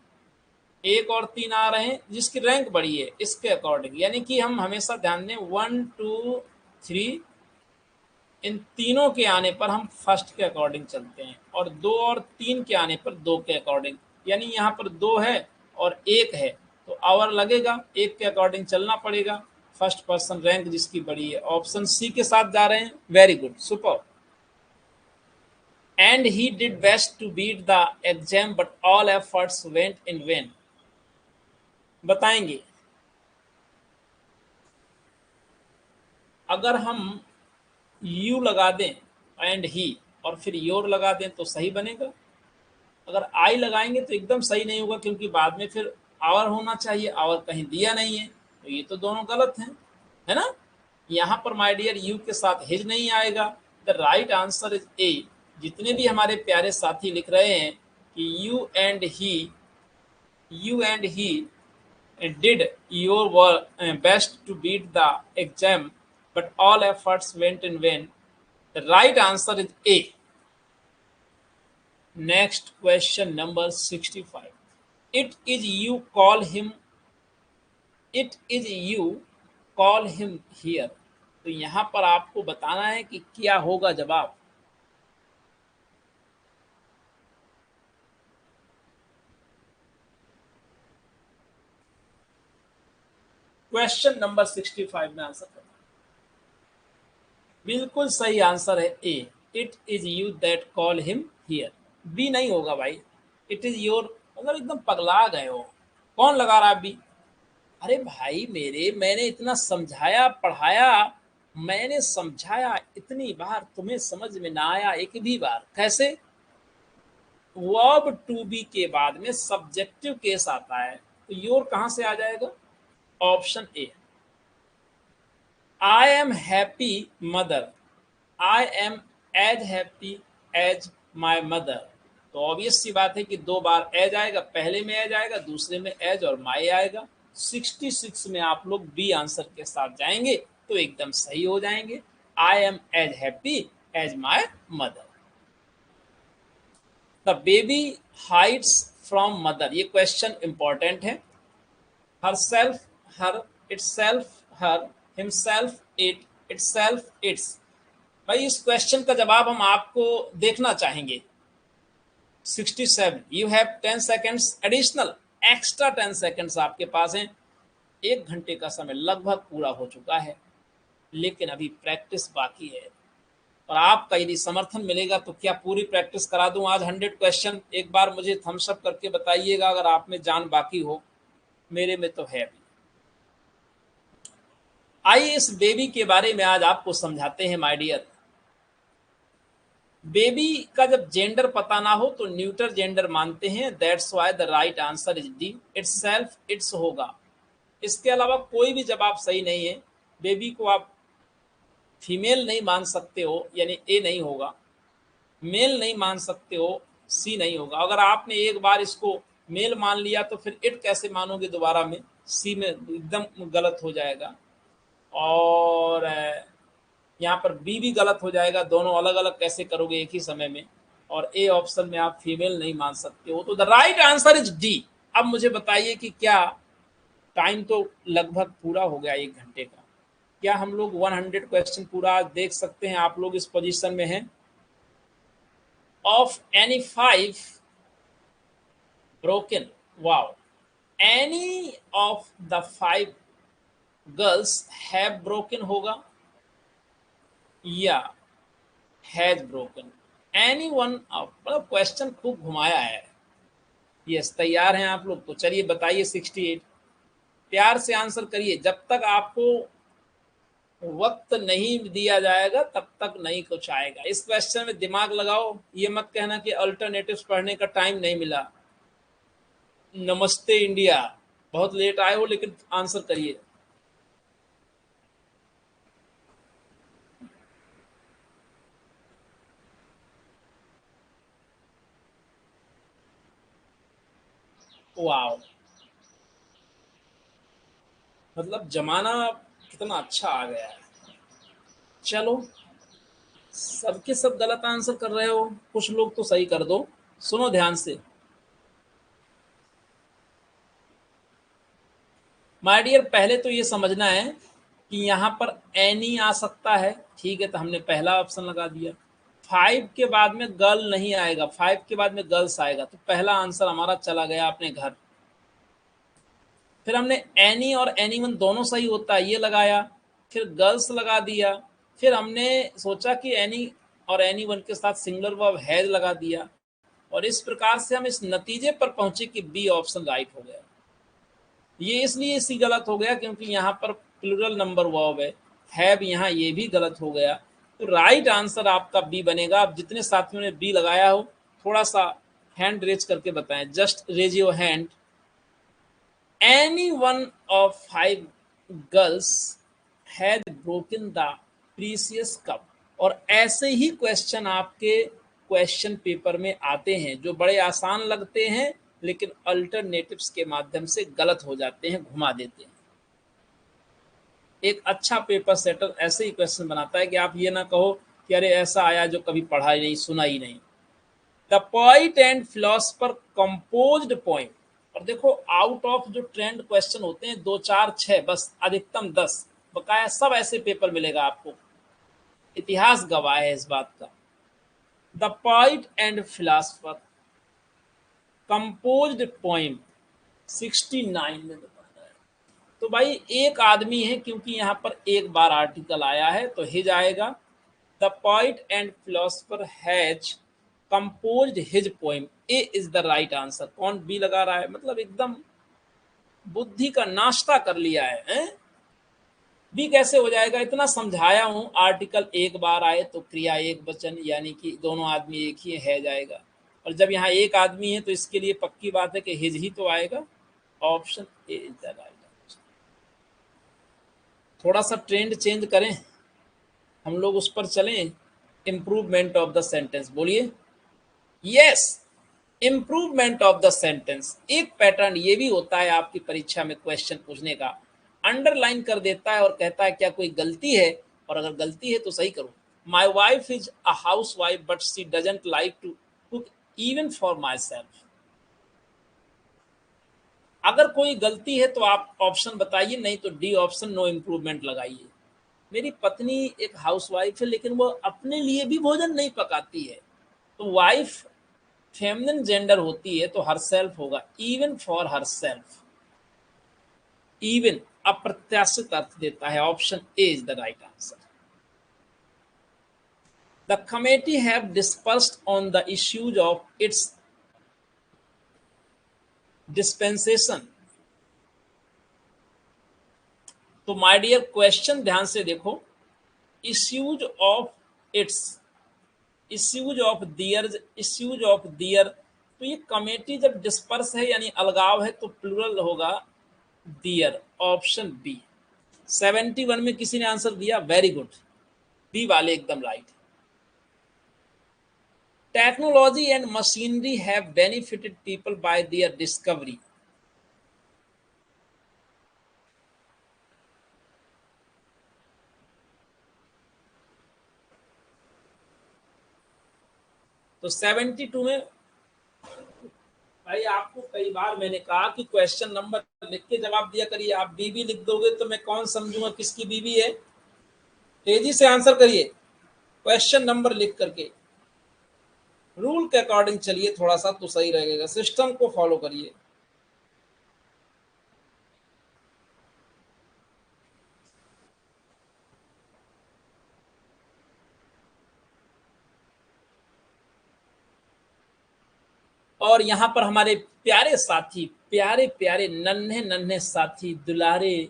Speaker 1: 1 और 3 आ रहे हैं जिसकी रैंक बड़ी है इसके अकॉर्डिंग। यानी कि हम हमेशा ध्यान दें 1 2 3 इन तीनों के आने पर हम फर्स्ट के अकॉर्डिंग चलते हैं और 2 और 3 के आने पर 2 के अकॉर्डिंग। यानी यहाँ पर 2 है और 1 है तो आवर लगेगा, 1 के अकॉर्डिंग चलना पड़ेगा। फर्स्ट पर्सन रैंक जिसकी बड़ी है। ऑप्शन सी के साथ जा रहे हैं, very good, super. And he did best to beat the exam but all efforts went in vain, बताएंगे। अगर हम यू लगा दें एंड ही और फिर योर लगा दें तो सही बनेगा। अगर आई लगाएंगे तो एकदम सही नहीं होगा क्योंकि बाद में फिर आवर होना चाहिए, आवर कहीं दिया नहीं है, तो ये तो दोनों गलत हैं, है ना। यहाँ पर माय डियर यू के साथ हिज नहीं आएगा। The right answer is a. जितने भी हमारे प्यारे साथी लिख रहे हैं कि you and he did your best to beat the exam but all efforts went in vain, the right answer is A. Next question number 65. It is you call him here. तो यहाँ पर आपको बताना है कि क्या होगा जवाब। क्वेश्चन नंबर 65 में आंसर करना। बिल्कुल सही आंसर है A. It is you that call him here. B नहीं होगा भाई, इट इज योर। मतलब एकदम पगला गए हो, कौन लगा रहा बी? अरे भाई मेरे, मैंने इतना समझाया पढ़ाया, मैंने समझाया इतनी बार, तुम्हें समझ में ना आया एक भी बार? कैसे? वर्ब टू बी के बाद में सब्जेक्टिव केस आता है तो योर कहां से आ जाएगा? Option A. I am happy mother, I am as happy as my mother. तो ऑब्वियस सी बात है कि 2 बार एज आएगा, पहले में एज आएगा, दूसरे में एज और माई आएगा। 66 में आप लोग बी आंसर के साथ जाएंगे तो एकदम सही हो जाएंगे। I am as happy as my mother. The baby hides from mother, ये क्वेश्चन इंपॉर्टेंट है। Herself, her, itself, her, himself, it, itself, its. भाई इस क्वेश्चन का जवाब हम आपको देखना चाहेंगे। 67, you have 10 seconds additional, extra 10 seconds आपके पास हैं। 1 घंटे का समय लगभग पूरा हो चुका है लेकिन अभी प्रैक्टिस बाकी है और आपका यदि समर्थन मिलेगा तो क्या पूरी प्रैक्टिस करा दूं आज 100 क्वेश्चन? एक बार मुझे थम्स अप करके बताइएगा अगर आप में जान बाकी हो, मेरे में तो है भी। आइए इस बेबी के बारे में आज आपको समझाते हैं माय डियर। बेबी का जब जेंडर पता ना हो तो न्यूटर जेंडर मानते हैं, that's why the right answer is D, itself, it's होगा। इसके अलावा कोई भी जवाब सही नहीं है। बेबी को आप फीमेल नहीं मान सकते हो, यानी ए नहीं होगा। मेल नहीं मान सकते हो, सी नहीं होगा। अगर आपने एक बार इसको मेल मान लिया तो फिर इट कैसे मानोगे दोबारा में, सी में एकदम गलत हो जाएगा। और यहाँ पर बी भी गलत हो जाएगा, दोनों अलग अलग कैसे करोगे एक ही समय में। और ए ऑप्शन में आप फीमेल नहीं मान सकते हो, तो the right answer is D. अब मुझे बताइए कि क्या टाइम तो लगभग पूरा हो गया 1 घंटे का, क्या हम लोग 100 क्वेश्चन पूरा देख सकते हैं? आप लोग इस पोजीशन में हैं। Of any 5 broken, wow, any of the 5 girls have broken होगा या has broken, any one of, मतलब क्वेश्चन खूब घुमाया है। यस, तैयार हैं आप लोग? तो चलिए बताइए 68, प्यार से आंसर करिए। जब तक आपको वक्त नहीं दिया जाएगा तब तक नहीं कुछ आएगा। इस क्वेश्चन में दिमाग लगाओ, ये मत कहना कि अल्टरनेटिव्स पढ़ने का टाइम नहीं मिला। नमस्ते इंडिया, बहुत लेट आए हो लेकिन आंसर करिए। वाओ, मतलब जमाना कितना अच्छा आ गया है। चलो, सबके सब गलत आंसर कर रहे हो, कुछ लोग तो सही कर दो। सुनो ध्यान से, माय डियर, पहले तो ये समझना है कि यहाँ पर एनी आ सकता है, ठीक है, तो हमने पहला ऑप्शन लगा दिया। 5 के बाद में गर्ल नहीं आएगा, 5 के बाद में गर्ल्स आएगा, तो पहला आंसर हमारा चला गया अपने घर। फिर हमने एनी और एनी वन दोनों सही होता है ये लगाया, फिर गर्ल्स लगा दिया। फिर हमने सोचा कि एनी और एनी वन के साथ सिंगुलर वर्ब हैज लगा दिया, और इस प्रकार से हम इस नतीजे पर पहुंचे कि बी ऑप्शन राइट हो गया। ये इसलिए सी गलत हो गया क्योंकि यहाँ पर प्लूरल नंबर वर्ब है, हैव यहाँ ये भी गलत हो गया। तो राइट आंसर आपका बी बनेगा। आप जितने साथियों ने बी लगाया हो थोड़ा सा हैंड रेज करके बताएं, just raise your hand. Any one of 5 girls had broken the precious cup. और ऐसे ही क्वेश्चन आपके क्वेश्चन पेपर में आते हैं जो बड़े आसान लगते हैं लेकिन अल्टरनेटिव्स के माध्यम से गलत हो जाते हैं, घुमा देते हैं। एक अच्छा पेपर सेटर ऐसे ही क्वेश्चन बनाता है कि आप ये ना कहो कि अरे ऐसा आया जो कभी पढ़ा ही नहीं, सुना ही नहीं। The poet and philosopher composed poem. और देखो, आउट ऑफ जो ट्रेंड क्वेश्चन होते हैं 2, 4, 6, बस अधिकतम 10, बकाया सब ऐसे पेपर मिलेगा आपको। इतिहास गवाह है इस बात का। The poet and philosopher composed poem 69 में बताना है। तो भाई एक आदमी है, क्योंकि यहाँ पर एक बार आर्टिकल आया है तो हिज आएगा। The poet and philosopher has composed his poem, A is the right answer. कौन बी लगा रहा है? मतलब एकदम बुद्धि का नाश्ता कर लिया है। बी कैसे हो जाएगा? इतना समझाया हूं, आर्टिकल एक बार आए तो क्रिया एक वचन, यानी कि दोनों आदमी एक ही है जाएगा। और जब यहाँ एक आदमी है तो इसके लिए पक्की बात है कि हिज ही तो आएगा। Option A is the right answer. थोड़ा सा ट्रेंड चेंज करें, हम लोग उस पर चलें। इम्प्रूवमेंट ऑफ द सेंटेंस बोलिए। Yes, improvement of the sentence. एक पैटर्न ये भी होता है आपकी परीक्षा में क्वेश्चन पूछने का, अंडरलाइन कर देता है और कहता है क्या कोई गलती है, और अगर गलती है तो सही करो। My wife is a housewife but she doesn't like to cook even for myself. अगर कोई गलती है तो आप ऑप्शन बताइए, नहीं तो डी ऑप्शन नो इम्प्रूवमेंट लगाइए। मेरी पत्नी एक हाउस वाइफ है लेकिन वो अपने लिए भी भोजन नहीं पकाती है। तो वाइफ फेमिनिन जेंडर होती है तो हर सेल्फ होगा, even for herself. Even अप्रत्याशित अर्थ देता है। Option A is the right answer. The committee have dispersed on the issues of its dispensation. तो माय डियर, क्वेश्चन ध्यान से देखो। Issues of its, issues of their, issues of their. तो ये कमेटी जब डिस्पर्स है यानी अलगाव है तो प्लूरल होगा दियर। Option B. 71 में किसी ने आंसर दिया, वेरी गुड, बी वाले एकदम right. Technology and machinery have benefited people bye there discovery. तो 72 में भाई आपको कई बार मैंने कहा कि क्वेश्चन नंबर लिख के जवाब दिया करिए। आप बीबी लिख दोगे तो मैं कौन समझूंगा किसकी बीबी है। तेजी से आंसर करिए क्वेश्चन नंबर लिख करके। रूल के अकॉर्डिंग चलिए थोड़ा सा तो सही रहेगा, सिस्टम को फॉलो करिए। और यहाँ पर हमारे प्यारे साथी, प्यारे प्यारे नन्हे नन्हे साथी दुलारे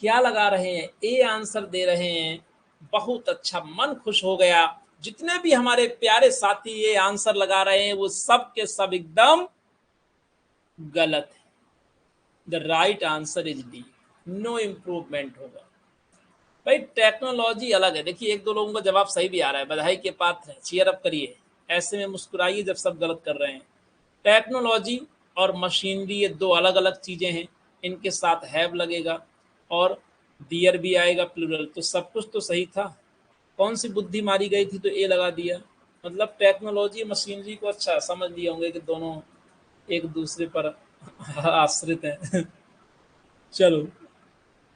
Speaker 1: क्या लगा रहे हैं, ए आंसर दे रहे हैं। बहुत अच्छा, मन खुश हो गया। जितने भी हमारे प्यारे साथी ये आंसर लगा रहे हैं वो सब के सब एकदम गलत है। The right answer is D, no improvement होगा। भाई टेक्नोलॉजी अलग है। देखिए एक दो लोगों का जवाब सही भी आ रहा है, बधाई के पात्र है, चीयर अप करिए। ऐसे में मुस्कुराइए जब सब गलत कर रहे हैं। टेक्नोलॉजी और मशीनरी ये दो अलग अलग चीजें हैं, इनके साथ हैव लगेगा और दियर भी आएगा प्लूरल, तो सब कुछ तो सही था। कौन सी बुद्धि मारी गई थी तो ए लगा दिया। मतलब टेक्नोलॉजी मशीनरी को अच्छा समझ लिए होंगे कि दोनों एक दूसरे पर आश्रित हैं। चलो,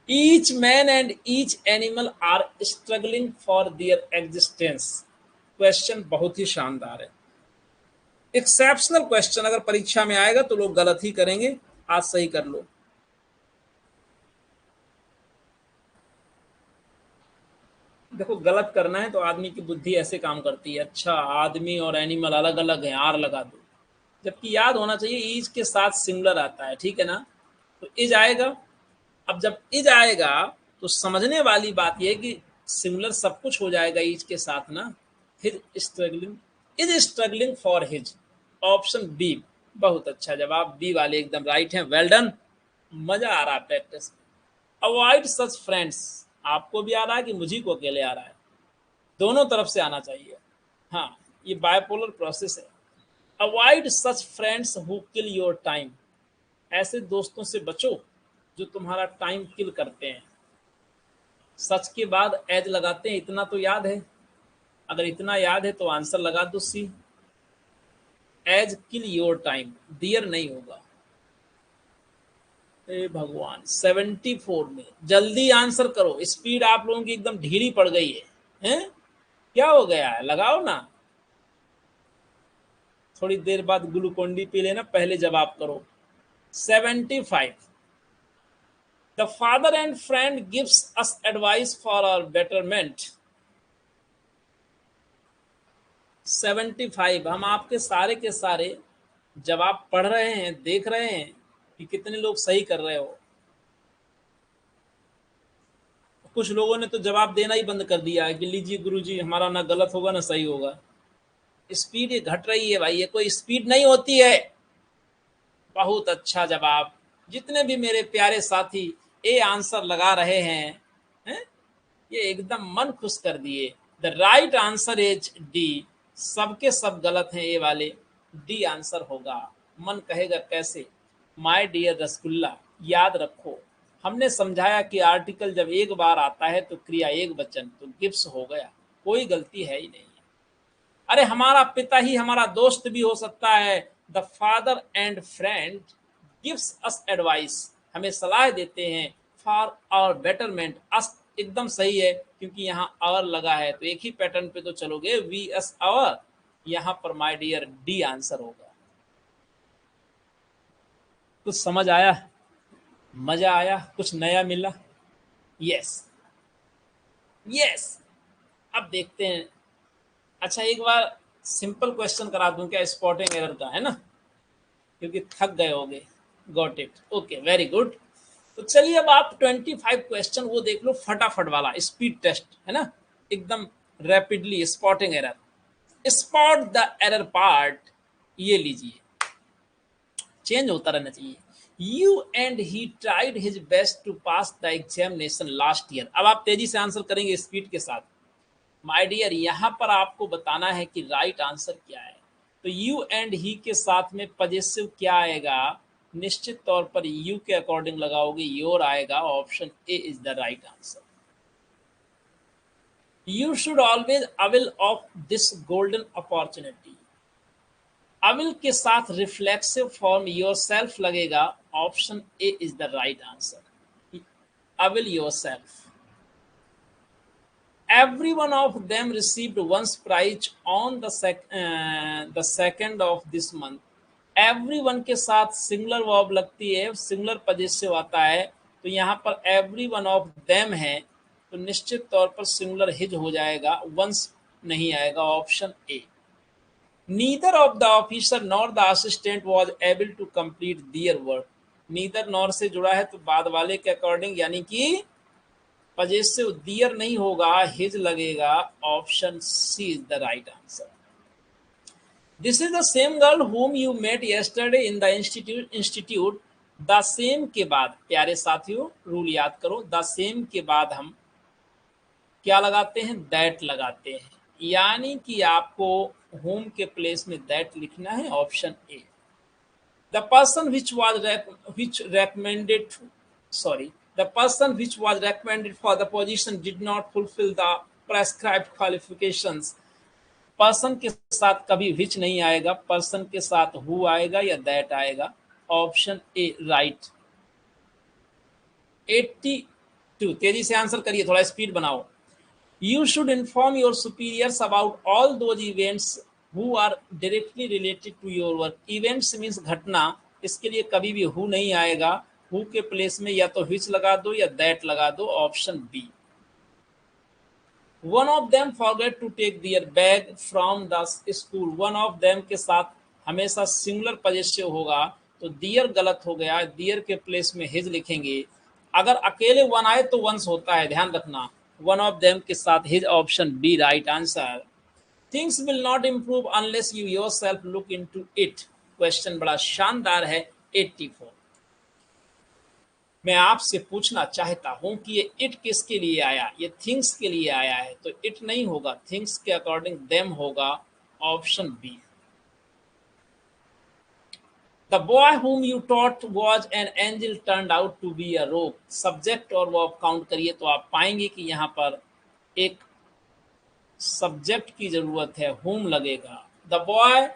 Speaker 1: each man and each animal are struggling for their existence. Question बहुत ही शानदार है, एक्सेप्शनल क्वेश्चन। अगर परीक्षा में आएगा तो लोग गलत ही करेंगे, आज सही कर लो। देखो गलत करना है तो आदमी की बुद्धि ऐसे काम करती है। अच्छा, आदमी और एनिमल अलग अलग हैं, आर लगा दो, जबकि याद होना चाहिए ईज के साथ सिंगुलर आता है, ठीक है ना। तो इज आएगा। अब जब इज आएगा तो समझने वाली बात यह कि सिंगुलर सब कुछ हो जाएगा ईज के साथ ना। His struggling, is struggling for his. Option B, बहुत अच्छा जवाब, बी वाले एकदम राइट हैं, वेल डन। मजा आ रहा है प्रैक्टिस। अवॉइड सच फ्रेंड्स, आपको भी आ रहा है कि मुझी को अकेले आ रहा है, दोनों तरफ से आना चाहिए। हाँ, ये बायपोलर प्रोसेस है। Avoid such friends who kill your time, ऐसे दोस्तों से बचो जो तुम्हारा टाइम किल करते हैं। सच के बाद एज लगाते हैं, इतना तो याद है। अगर इतना याद है तो आंसर लगा दो C, as kill your time, dear नहीं होगा। हे भगवान, 74 में जल्दी आंसर करो, स्पीड आप लोगों की एकदम ढीली पड़ गई है। हैं? क्या हो गया है, लगाओ ना। थोड़ी देर बाद ग्लूकोन डी पी लेना, पहले जवाब करो। 75, the father and friend gives us advice for our betterment. 75, हम आपके सारे के सारे जवाब पढ़ रहे हैं, देख रहे हैं कि कितने लोग सही कर रहे हो। कुछ लोगों ने तो जवाब देना ही बंद कर दिया है कि लीजिए गुरुजी हमारा ना गलत होगा ना सही होगा। स्पीड ये घट रही है भाई, ये कोई स्पीड नहीं होती है। बहुत अच्छा जवाब, जितने भी मेरे प्यारे साथी ए आंसर लगा रहे हैं, ये एकदम मन खुश कर दिए। The right answer is D, सबके सब गलत हैं, ए वाले डी आंसर होगा। मन कहेगा कैसे। माय डियर रसगुल्ला, याद रखो हमने समझाया कि आर्टिकल जब एक बार आता है तो क्रिया एक वचन, तो गिव्स हो गया, कोई गलती है ही नहीं। अरे हमारा पिता ही हमारा दोस्त भी हो सकता है। The father and friend gives us advice, हमें सलाह देते हैं। फॉर आवर बेटरमेंट, अस एकदम सही है क्योंकि यहाँ आवर लगा है, तो एक ही पैटर्न पे तो चलोगे, वी अस आवर। यहाँ पर माय डियर डी आंसर होगा। कुछ समझ आया, मजा आया, कुछ नया मिला। यस यस, अब देखते हैं। अच्छा एक बार सिंपल क्वेश्चन करा दूं क्या, स्पॉटिंग एरर का, है ना, क्योंकि थक गए होगे। Got it, okay, very good. तो चलिए अब आप 25 क्वेश्चन वो देख लो, फटाफट वाला स्पीड टेस्ट, है ना, एकदम rapidly. Spotting error, spot the error part, ये लीजिए, चेंज होता रहना चाहिए। You and he tried his best to pass the examination last year. अब आप तेजी से आंसर करेंगे स्पीड के साथ। माय डियर, यहां पर आपको बताना है कि राइट आंसर क्या है। तो यू एंड ही के साथ में पजेसिव क्या आएगा, निश्चित तौर पर यू के अकॉर्डिंग लगाओगे योर आएगा। Option A is the right answer. You should always avail of this golden opportunity. Avail के साथ रिफ्लेक्सिव फॉर्म योर सेल्फ लगेगा। Option A is the right answer. Avail yourself. Every one of them received one's prize on the second of this month. Everyone के साथ singular verb लगती है, singular possessive आता है, तो यहाँ पर every one of them है, तो निश्चित तौर पर सिंगुलर हिज हो जाएगा, once नहीं आएगा। Option A. Neither of the officer nor the assistant was able to complete their work. Neither nor से जुड़ा है तो बाद वाले के अकॉर्डिंग, यानी कि पजेसिव दियर नहीं होगा, हिज लगेगा। Option C is the right answer. This is the same girl whom you met yesterday in the institute. The same के बाद, प्यारे साथियों रूल याद करो, द सेम के बाद हम क्या लगाते हैं, दैट लगाते हैं, यानी कि आपको होम के प्लेस में दैट लिखना है। Option A. The person The person which was recommended for the position did not fulfill the prescribed qualifications. Person के साथ कभी which नहीं आएगा, पर्सन के साथ who आएगा या that आएगा। ऑप्शन ए राइट। 82, तेजी से आंसर करिए, थोड़ा स्पीड बनाओ। You should inform your superiors about all those events who are directly related to your work. Events means घटना, इसके लिए कभी भी who नहीं आएगा, who के प्लेस में या तो which लगा दो या that लगा दो। Option B. One of them forget to take their bag from the school. One of them के साथ हमेशा सिंगुलर पजेसिव होगा, तो देयर गलत हो गया, देयर के प्लेस में हिज लिखेंगे। अगर अकेले वन आए तो वंस होता है, ध्यान रखना। वन ऑफ देम के साथ his. Option B right answer. Things will not improve unless you yourself look into it. Question बड़ा शानदार है। 84। मैं आपसे पूछना चाहता हूं कि ये इट किसके लिए आया, ये थिंग्स के लिए आया है, तो इट नहीं होगा, थिंग्स के अकॉर्डिंग देम होगा। Option B. The boy whom you taught was an angel turned out to be a rogue. Subject और वर्ब काउंट करिए तो आप पाएंगे कि यहाँ पर एक सब्जेक्ट की जरूरत है, whom लगेगा। द बॉय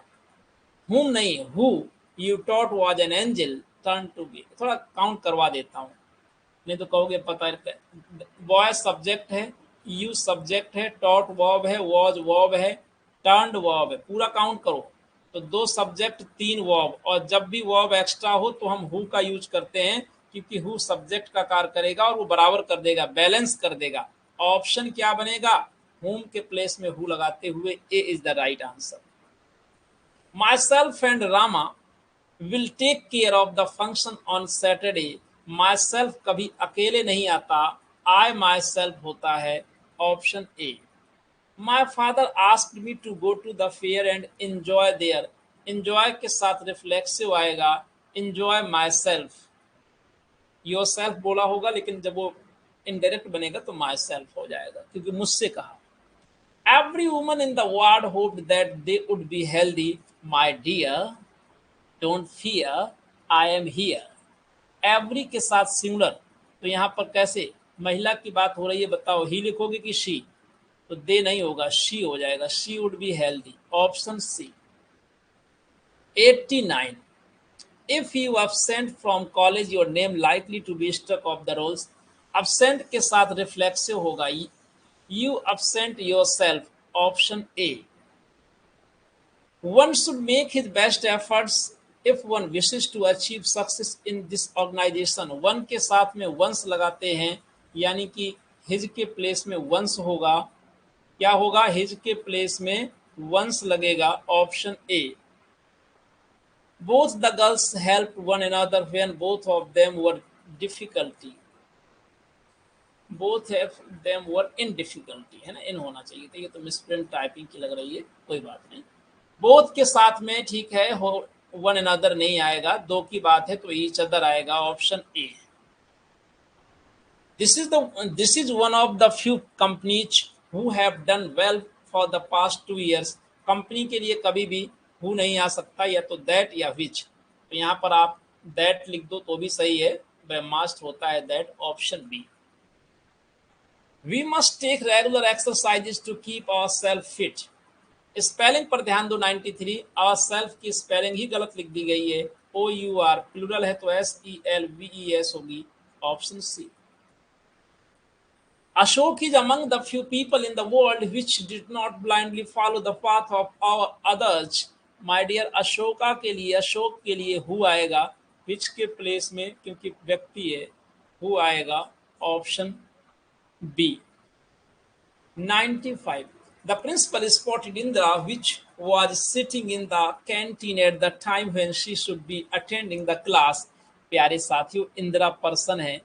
Speaker 1: whom नहीं, who you taught was an angel turned to be। थोड़ा काउंट करवा देता हूँ, नहीं तो कहोगे पता है। बॉय सब्जेक्ट है, यू सब्जेक्ट है, टॉट वर्ब है, वॉज वर्ब है, टर्न्ड वर्ब है, पूरा काउंट करो तो 2 सब्जेक्ट 3 वर्ब, और जब भी वर्ब एक्स्ट्रा हो तो हम हु का यूज करते हैं, क्योंकि हु सब्जेक्ट का कार्य करेगा और वो बराबर कर देगा, बैलेंस कर देगा। ऑप्शन क्या बनेगा, होम के प्लेस में हु लगाते हुए A is the right answer. Myself and Rama will take care of the function on Saturday. Myself कभी अकेले नहीं आता, आई माई सेल्फ होता है। Option A. My father asked me to go to the fair and enjoy there. Enjoy के साथ reflexive आएगा, enjoy myself. Yourself बोला होगा, लेकिन जब वो इनडायरेक्ट बनेगा तो माई सेल्फ हो जाएगा, क्योंकि मुझसे कहा। Every woman in the world hoped that they would be healthy. My dear don't fear, I am here. Every के साथ सिंगुलर, तो यहाँ पर कैसे, महिला की बात हो रही है, बताओ ही लिखोगे कि शी, तो दे नहीं होगा, शी हो जाएगा। She would be healthy. Option C. 89। If you absent from college your name likely to be struck off the rolls. absent के साथ रिफ्लेक्सिव होगा, you absent yourself. Option A. One should make his best efforts if one wishes to achieve success in this organization. One के साथ में once लगाते हैं, यानी कि his के प्लेस में once होगा। क्या होगा, his के प्लेस में once लगेगा। Option A. Both the girls helped one another when both of them were difficulty. Both of them were in difficulty, है ना, इन होना चाहिए था, ये तो मिसप्रिंट टाइपिंग की लग रही है, कोई बात नहीं। बोथ के साथ में ठीक है, हो वन अनदर नहीं आएगा, 2 की बात है तो ईच अदर आएगा। Option A. This is one of the few companies who have done well for the past 2 years। Company के लिए कभी भी हु नहीं आ सकता, या तो दैट या विच। तो यहाँ पर आप दैट लिख दो तो भी सही है, ब्रह्मास्त्र होता है that, option B. We must take regular exercises to keep ourself fit. Spelling पर ध्यान दो। 93 आवर सेल्फ की स्पेलिंग ही गलत लिख दी गई है, ओ यू आर, प्लूरल है तो SELVES होगी, option C. Ashok is among the few people in the world which did not blindly follow the path of our others. My dear, Ashoka के लिए, अशोक के लिए हु आएगा, which के प्लेस में, क्योंकि व्यक्ति है, हु आएगा, option B. 95. The principal spotted Indra, which was sitting in the canteen at the time when she should be attending the class. प्यारे साथियों, इंदिरा पर्सन है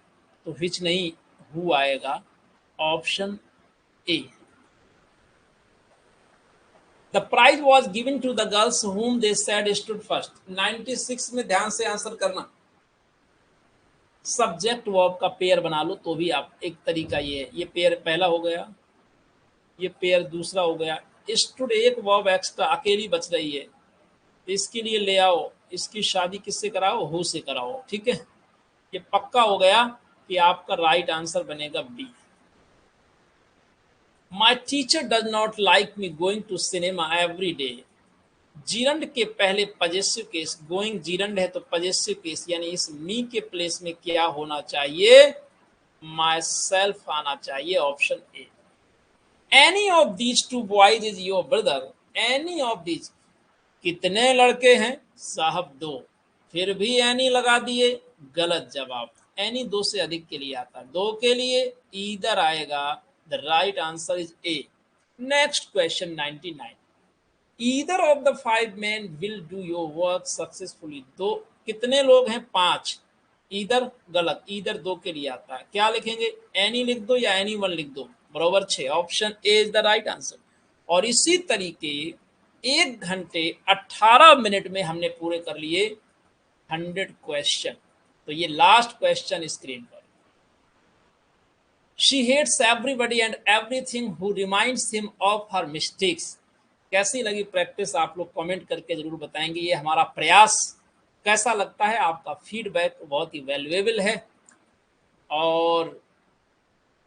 Speaker 1: तो which नहीं, हु आएगा, option A. The prize was given to the girls whom they said stood first. 96 में ध्यान से answer करना। सब्जेक्ट वर्ब का पेयर बना लो तो भी आप, एक तरीका ये पेयर पहला हो गया, ये पेयर दूसरा हो गया। स्टूड एक वर्ब एक्स्ट्रा अकेली बच रही है, इसके लिए ले आओ, इसकी शादी किससे कराओ, हु से कराओ, ठीक है। ये पक्का हो गया कि आपका राइट आंसर बनेगा B. My teacher does not like me going to cinema every day. Gerund के पहले पजेसिव केस, गोइंग जीरंड है तो पजेसिव केस, यानी इस मी के प्लेस में क्या होना चाहिए, माई सेल्फ आना चाहिए, option A. Any of these two boys is your brother. Any of these, कितने लड़के हैं साहब, दो, फिर भी एनी लगा दिए, गलत जवाब। एनी दो से अधिक के लिए आता है, दो के लिए ईदर आएगा। The right answer is A. Next question 99. Either of the 5 men will do your work successfully. दो, कितने लोग हैं, 5। ईदर गलत, ईदर दो के लिए आता है, क्या लिखेंगे, एनी लिख दो या anyone लिख दो, बराबर 6, option A is the right answer. और इसी तरीके 1 घंटे 18 मिनट में हमने पूरे कर लिए 100 क्वेश्चन। तो ये लास्ट क्वेश्चन स्क्रीन पर। She hates everybody and everything who reminds him of her mistakes. कैसी लगी प्रैक्टिस, आप लोग कमेंट करके जरूर बताएंगे। ये हमारा प्रयास कैसा लगता है, आपका फीडबैक बहुत ही वैल्यूएबल है। और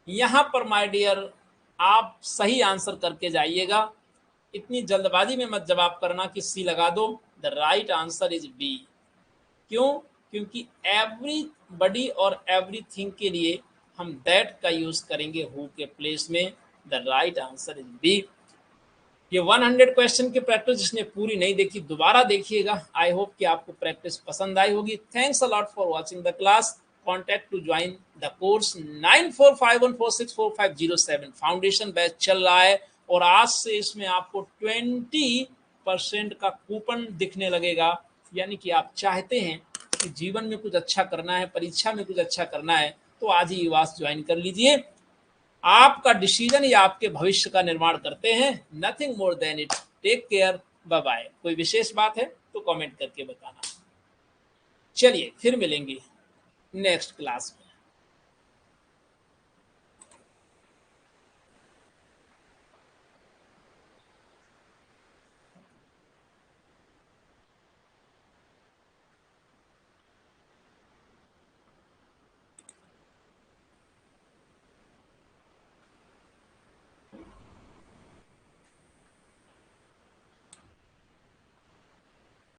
Speaker 1: यहाँ पर माय डियर, आप सही आंसर करके जाइएगा, इतनी जल्दबाजी में मत जवाब करना कि सी लगा दो। The right answer is B. क्यों, क्योंकि एवरीबडी और एवरीथिंग के लिए हम दैट का यूज करेंगे हु के प्लेस में। The right answer is B. ये 100 क्वेश्चन की प्रैक्टिस जिसने पूरी नहीं देखी दोबारा देखिएगा। आई होप कि आपको प्रैक्टिस पसंद आई होगी। Thanks a lot for watching the class. Contact to join the course 9451464507। Foundation batch चल रहा है और आज से इसमें आपको 20% का कूपन दिखने लगेगा। यानी कि आप चाहते हैं कि जीवन में कुछ अच्छा करना है, परीक्षा में कुछ अच्छा करना है, तो आज ही युवास ज्वाइन कर लीजिए। आपका डिसीजन या आपके भविष्य का निर्माण करते हैं। Nothing more than it. Take care, bye bye. कोई विशेष बात है तो कमेंट करके बताना। चलिए फिर मिलेंगे नेक्स्ट क्लास में।